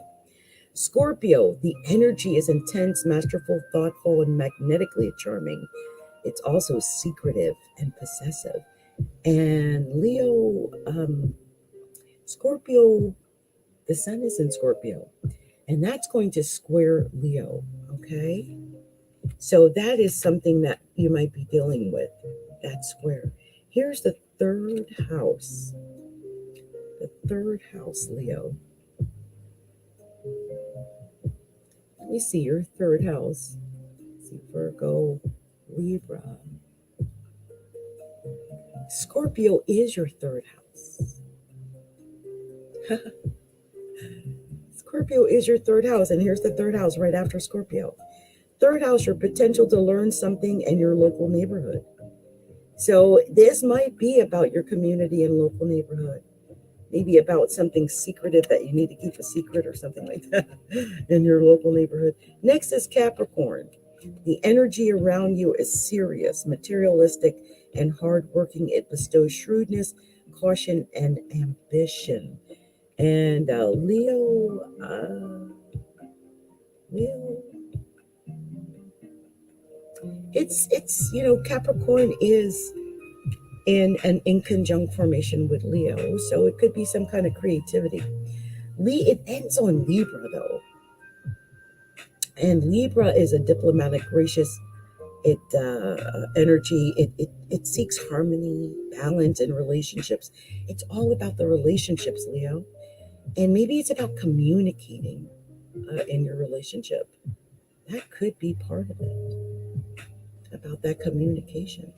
Scorpio, the energy is intense, masterful, thoughtful, and magnetically charming. It's also secretive and possessive. And Leo, Scorpio, the sun is in Scorpio. And that's going to square Leo, okay? So that is something that you might be dealing with, that square. Here's the 3rd house. The 3rd house, Leo. Let me see your 3rd house. Let's see, Virgo, Libra. Scorpio is your 3rd house. Scorpio is your 3rd house. And here's the 3rd house right after Scorpio. 3rd house, your potential to learn something in your local neighborhood. So this might be about your community and local neighborhood. Maybe about something secretive that you need to keep a secret or something like that in your local neighborhood. Next is Capricorn. The energy around you is serious, materialistic, and hardworking. It bestows shrewdness, caution, and ambition. And Leo, it's Capricorn is in conjunct formation with Leo, so it could be some kind of creativity. It ends on Libra though, and Libra is a diplomatic, gracious energy. It seeks harmony, balance, and relationships. It's all about the relationships, Leo, and maybe it's about communicating in your relationship. That could be part of it, about that communication.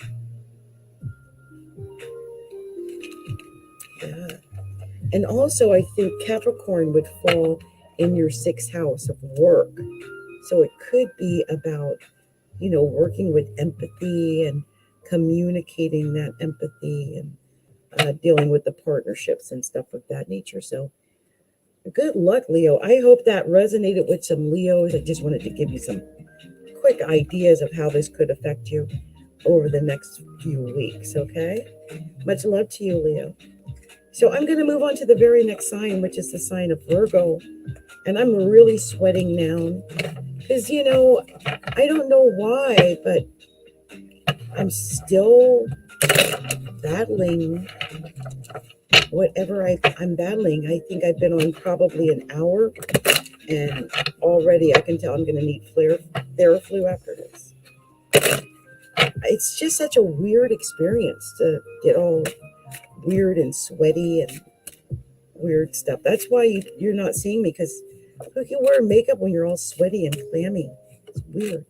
Yeah. And also, I think Capricorn would fall in your 6th house of work. So it could be about, working with empathy and communicating that empathy and dealing with the partnerships and stuff of that nature. So good luck, Leo. I hope that resonated with some Leos. I just wanted to give you some quick ideas of how this could affect you over the next few weeks, okay? Much love to you, Leo. So I'm going to move on to the very next sign, which is the sign of Virgo. And I'm really sweating now because, I don't know why, but I'm still battling whatever I'm battling. I think I've been on probably an hour, and already I can tell I'm going to need Theraflu after this. It's just such a weird experience to get all weird and sweaty and weird stuff. That's why you're not seeing me, because you can wear makeup when you're all sweaty and clammy. It's weird.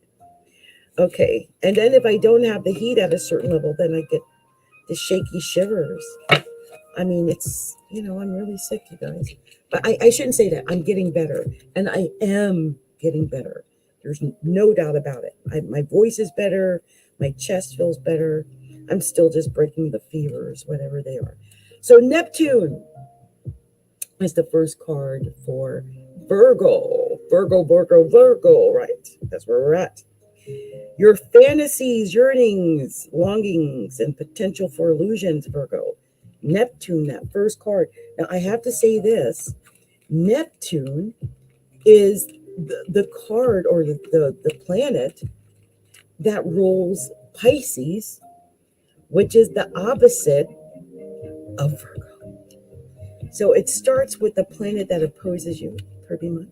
Okay, and then if I don't have the heat at a certain level, then I get the shaky shivers. I mean, it's, I'm really sick, you guys. But I shouldn't say that. I'm getting better, and I am getting better. There's no doubt about it. My voice is better. My chest feels better. I'm still just breaking the fevers, whatever they are. So Neptune is the first card for Virgo. Virgo, right? That's where we're at. Your fantasies, yearnings, longings, and potential for illusions, Virgo. Neptune, that first card. Now, I have to say this. Neptune is the card, or the planet that rules Pisces, which is the opposite of Virgo. So it starts with the planet that opposes you, pretty much.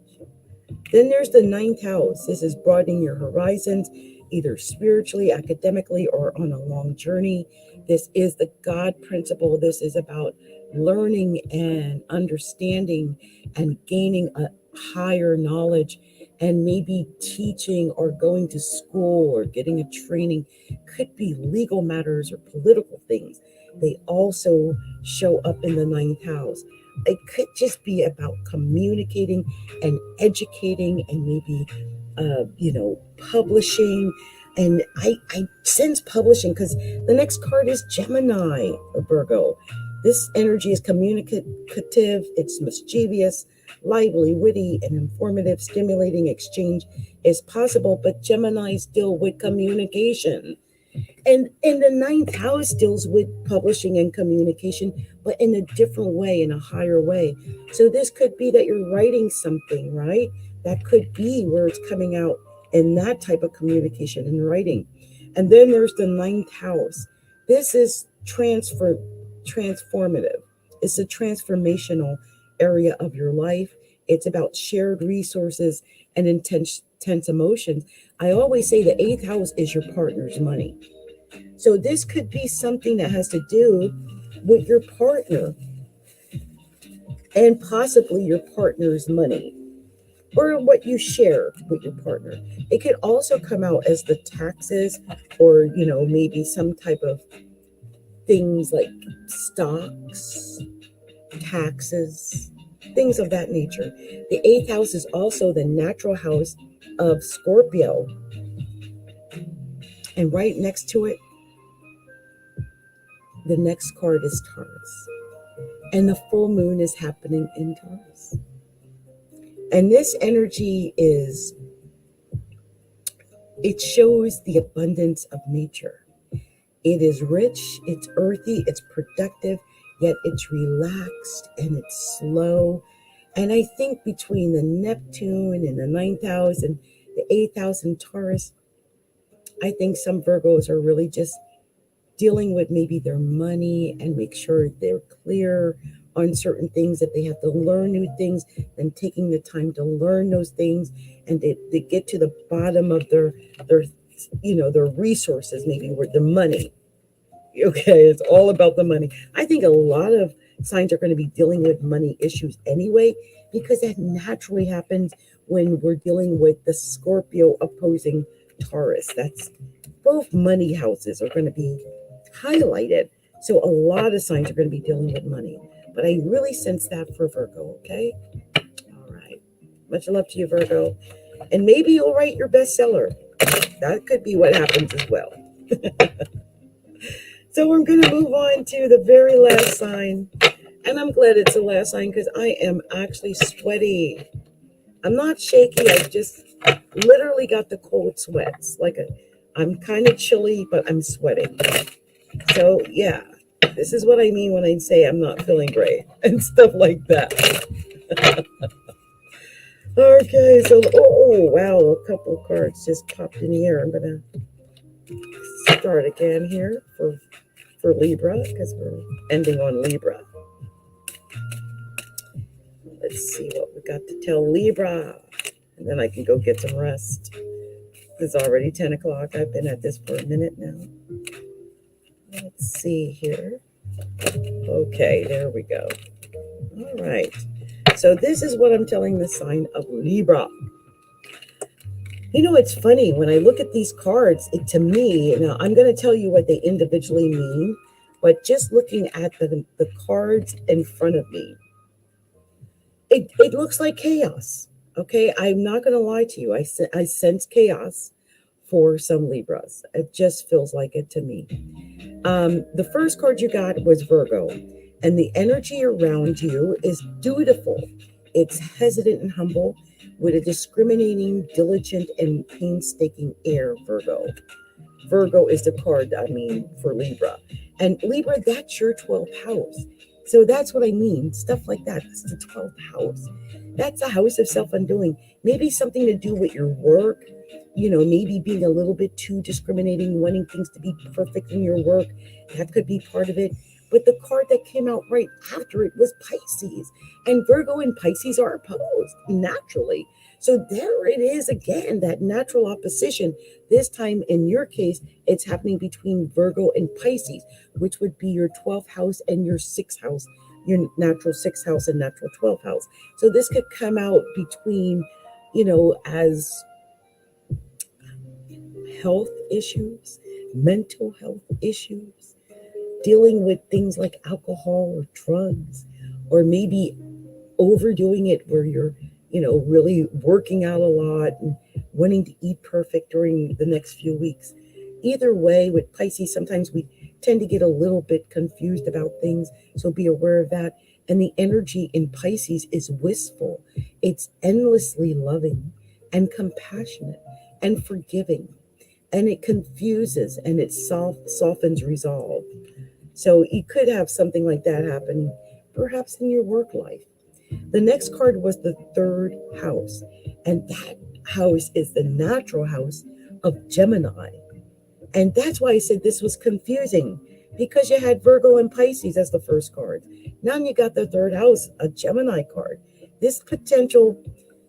Then there's the ninth house. This is broadening your horizons, either spiritually, academically, or on a long journey. This is the God principle. This is about learning and understanding and gaining a higher knowledge, and maybe teaching or going to school or getting a training. Could be legal matters or political things. They also show up in the ninth house. It could just be about communicating and educating, and maybe, publishing. And I sense publishing, because the next card is Gemini, or Virgo. This energy is communicative. It's mischievous, lively, witty, and informative. Stimulating exchange is possible, but Geminis deal with communication. And the ninth house deals with publishing and communication, but in a different way, in a higher way. So this could be that you're writing something, right? That could be where it's coming out in that type of communication and writing. And then there's the ninth house. This is transformative. It's a transformational area of your life. It's about shared resources and intense emotions. I always say the eighth house is your partner's money. So this could be something that has to do with your partner, and possibly your partner's money, or what you share with your partner. It could also come out as the taxes, or, maybe some type of things like stocks, taxes, things of that nature. The eighth house is also the natural house of Scorpio. And right next to it, the next card is Taurus. And the full moon is happening in Taurus. And this energy it shows the abundance of nature. It is rich, it's earthy, it's productive, yet it's relaxed and it's slow. And I think between the Neptune and the ninth house and the eighth house in Taurus, I think some Virgos are really just dealing with maybe their money, and make sure they're clear on certain things, that they have to learn new things, and taking the time to learn those things, and they get to the bottom of their resources, maybe with the money. Okay, it's all about the money. I think a lot of signs are going to be dealing with money issues anyway, because that naturally happens when we're dealing with the Scorpio opposing Taurus. That's both money houses are going to be highlighted. So a lot of signs are going to be dealing with money. But I really sense that for Virgo, okay? All right. Much love to you, Virgo. And maybe you'll write your bestseller. That could be what happens as well. So I'm going to move on to the very last sign. And I'm glad it's the last sign, because I am actually sweaty. I'm not shaky. I just literally got the cold sweats. I'm kind of chilly, but I'm sweating. So yeah, this is what I mean when I say I'm not feeling great and stuff like that. Okay, so oh wow, a couple of cards just popped in the air. I'm gonna start again here for for Libra, because we're ending on Libra. Let's see what we got to tell Libra. And then I can go get some rest. It's already 10 o'clock. I've been at this for a minute now. Let's see here. Okay, there we go. All right. So this is what I'm telling the sign of Libra. You know, it's funny when I look at these cards, to me, now I'm going to tell you what they individually mean, but just looking at the cards in front of me, it looks like chaos. Okay, I'm not going to lie to you. I sense chaos for some Libras. It just feels like it to me. The first card you got was Virgo, and the energy around you is dutiful. It's hesitant and humble, with a discriminating, diligent, and painstaking air, Virgo. Virgo is the card, for Libra. And Libra, that's your 12th house. So that's what I mean. Stuff like that. This is the 12th house. That's a house of self-undoing. Maybe something to do with your work. You know, maybe being a little bit too discriminating, wanting things to be perfect in your work. That could be part of it. But the card that came out right after it was Pisces. And Virgo and Pisces are opposed naturally. So there it is again, that natural opposition. This time in your case, it's happening between Virgo and Pisces, which would be your 12th house and your 6th house, your natural 6th house and natural 12th house. So this could come out between, as health issues, mental health issues, dealing with things like alcohol or drugs, or maybe overdoing it where you're, really working out a lot and wanting to eat perfect during the next few weeks. Either way, with Pisces, sometimes we tend to get a little bit confused about things, so be aware of that. And the energy in Pisces is wistful. It's endlessly loving and compassionate and forgiving. And it confuses and it softens resolve. So you could have something like that happen, perhaps in your work life. The next card was the 3rd house. And that house is the natural house of Gemini. And that's why I said this was confusing, because you had Virgo and Pisces as the first card. Now you got the 3rd house, a Gemini card. This potential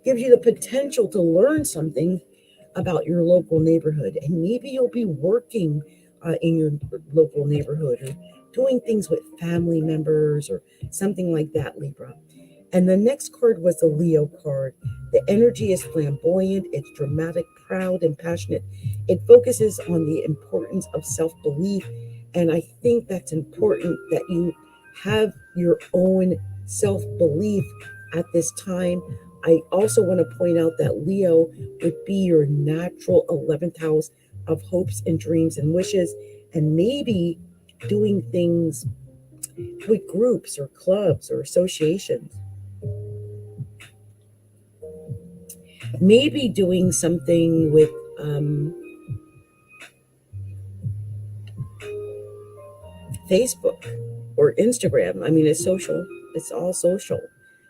gives you the potential to learn something about your local neighborhood. And maybe you'll be working in your local neighborhood or doing things with family members or something like that, Libra. And the next card was the Leo card. The energy is flamboyant, it's dramatic, proud, and passionate. It focuses on the importance of self-belief. And I think that's important that you have your own self-belief at this time. I also want to point out that Leo would be your natural 11th house of hopes and dreams and wishes, and maybe doing things with groups or clubs or associations. Maybe doing something with Facebook or Instagram. It's social. It's all social.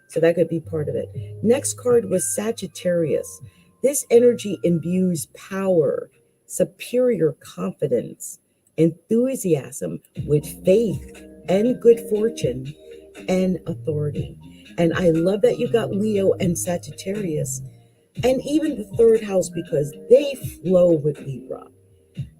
So that could be part of it. Next card was Sagittarius. This energy imbues power, superior confidence, enthusiasm with faith and good fortune and authority. And I love that you got Leo and Sagittarius, and even the 3rd house, because they flow with Libra.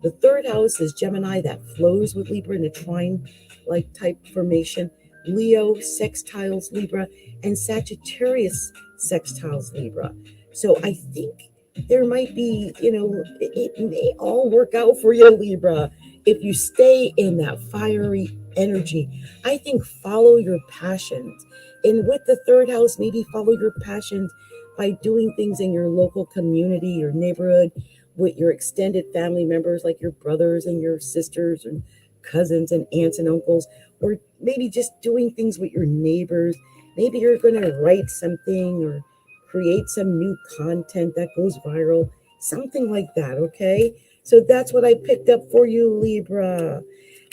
The 3rd house is Gemini, that flows with Libra in a trine-like type formation. Leo sextiles Libra, and Sagittarius sextiles Libra. So I think there might be, it may all work out for you, Libra, if you stay in that fiery energy. I think follow your passions. And with the 3rd house, maybe follow your passions by doing things in your local community, your neighborhood, with your extended family members, like your brothers and your sisters and cousins and aunts and uncles, or maybe just doing things with your neighbors. Maybe you're going to write something or create some new content that goes viral, something like that, okay? So that's what I picked up for you, Libra.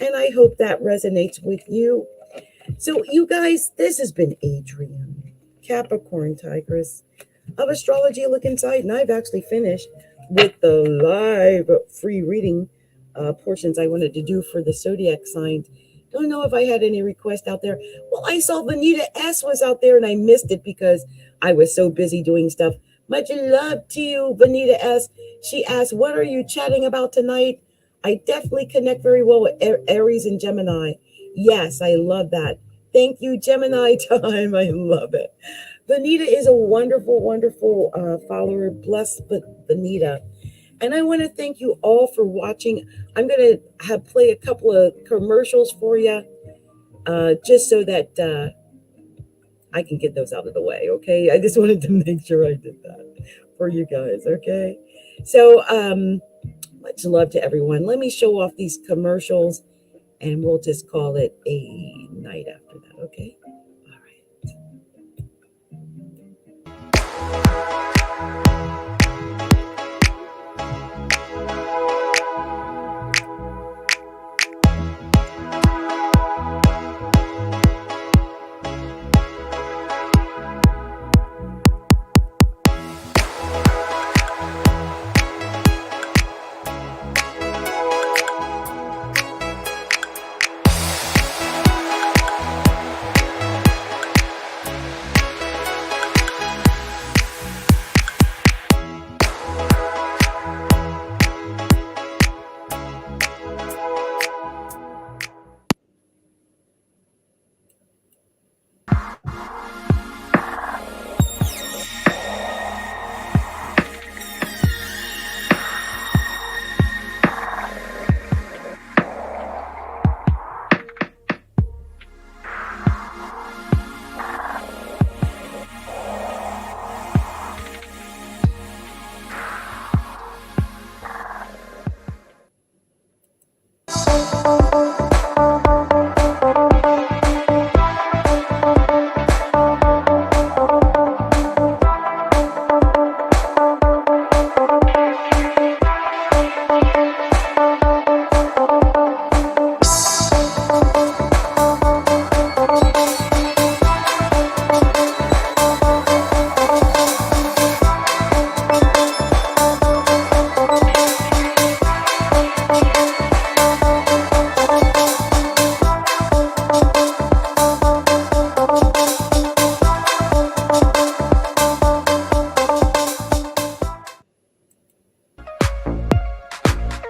And I hope that resonates with you. So you guys, this has been Adrienne, Capricorntigress of Astrology Look Inside, and I've actually finished with the live free reading portions I wanted to do for the zodiac signs. Don't know if I had any requests out there. Well, I saw Vanita S was out there and I missed it because I was so busy doing stuff. Much love to you, Vanita S. She asked, what are you chatting about tonight? I definitely connect very well with Aries and Gemini. Yes, I love that. Thank you, Gemini time. I love it. Vanita is a wonderful, wonderful follower. Bless Vanita. And I want to thank you all for watching. I'm going to play a couple of commercials for you, just so that I can get those out of the way, okay? I just wanted to make sure I did that for you guys, okay? So much love to everyone. Let me show off these commercials, and we'll just call it a night after that, okay? All right.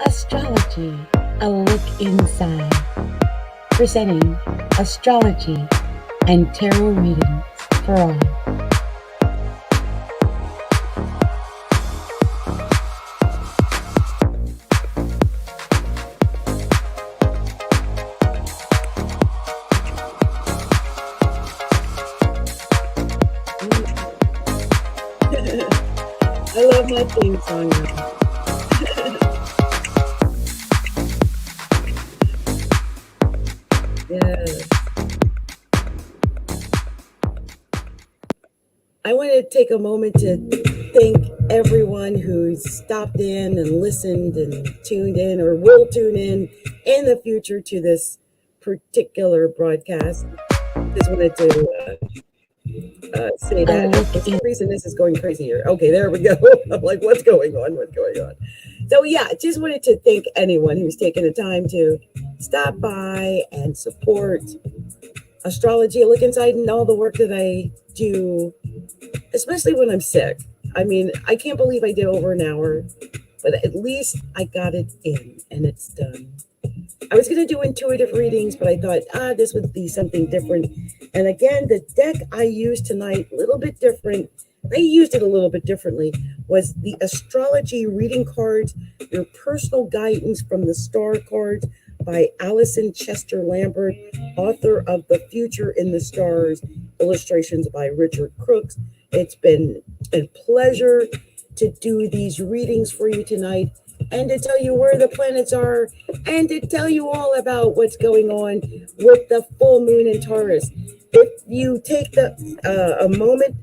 Astrology, a look inside. Presenting astrology and tarot readings for all. I love my theme song now. Yes. I want to take a moment to thank everyone who stopped in and listened and tuned in or will tune in the future to this particular broadcast. Just wanted to say that. For some reason, this is going crazy here. Okay, there we go. I'm like, what's going on? What's going on? So yeah, just wanted to thank anyone who's taken the time to stop by and support astrology, a look inside, and all the work that I do, especially when I'm sick. I mean, I can't believe I did over an hour, but at least I got it in and it's done. I was going to do intuitive readings, but I thought, this would be something different. And again, the deck I used tonight, a little bit different. I used it a little bit differently, was the astrology reading cards, your personal guidance from the star cards by Allison Chester Lambert, author of The Future in the Stars, illustrations by Richard Crooks. It's been a pleasure to do these readings for you tonight and to tell you where the planets are and to tell you all about what's going on with the full moon in Taurus. If you take a moment,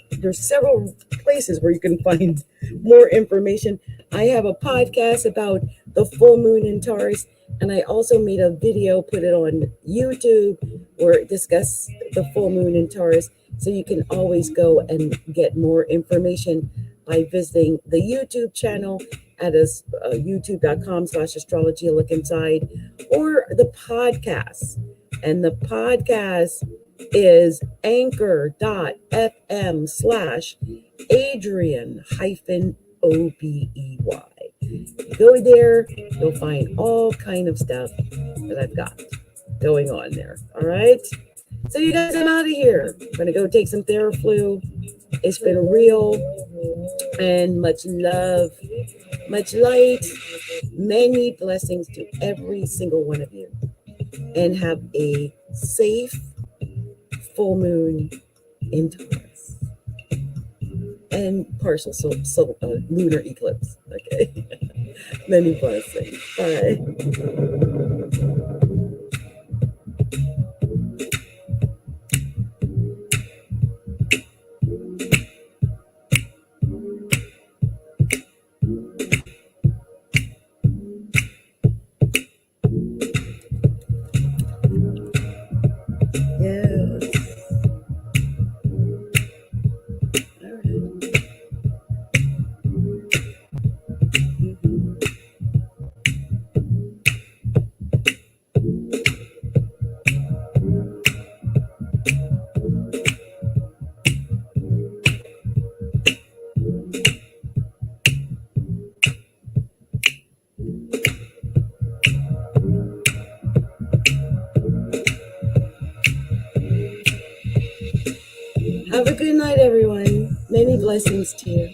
there's several places where you can find more information. I have a podcast about the full moon in Taurus, and I also made a video, put it on YouTube, where it discusses the full moon in Taurus. So you can always go and get more information by visiting the YouTube channel at us, youtube.com/astrology, look inside, or the podcast. And the podcast is anchor.fm/Adrian-OBEY. Go there, you'll find all kind of stuff that I've got going on there. All right. So you guys, I'm out of here. I'm gonna go take some Theraflu. It's been real, and much love, much light, many blessings to every single one of you, and have a safe full moon in Taurus and partial lunar eclipse. Okay. Many blessings. Bye. Have a good night, everyone. Many blessings to you.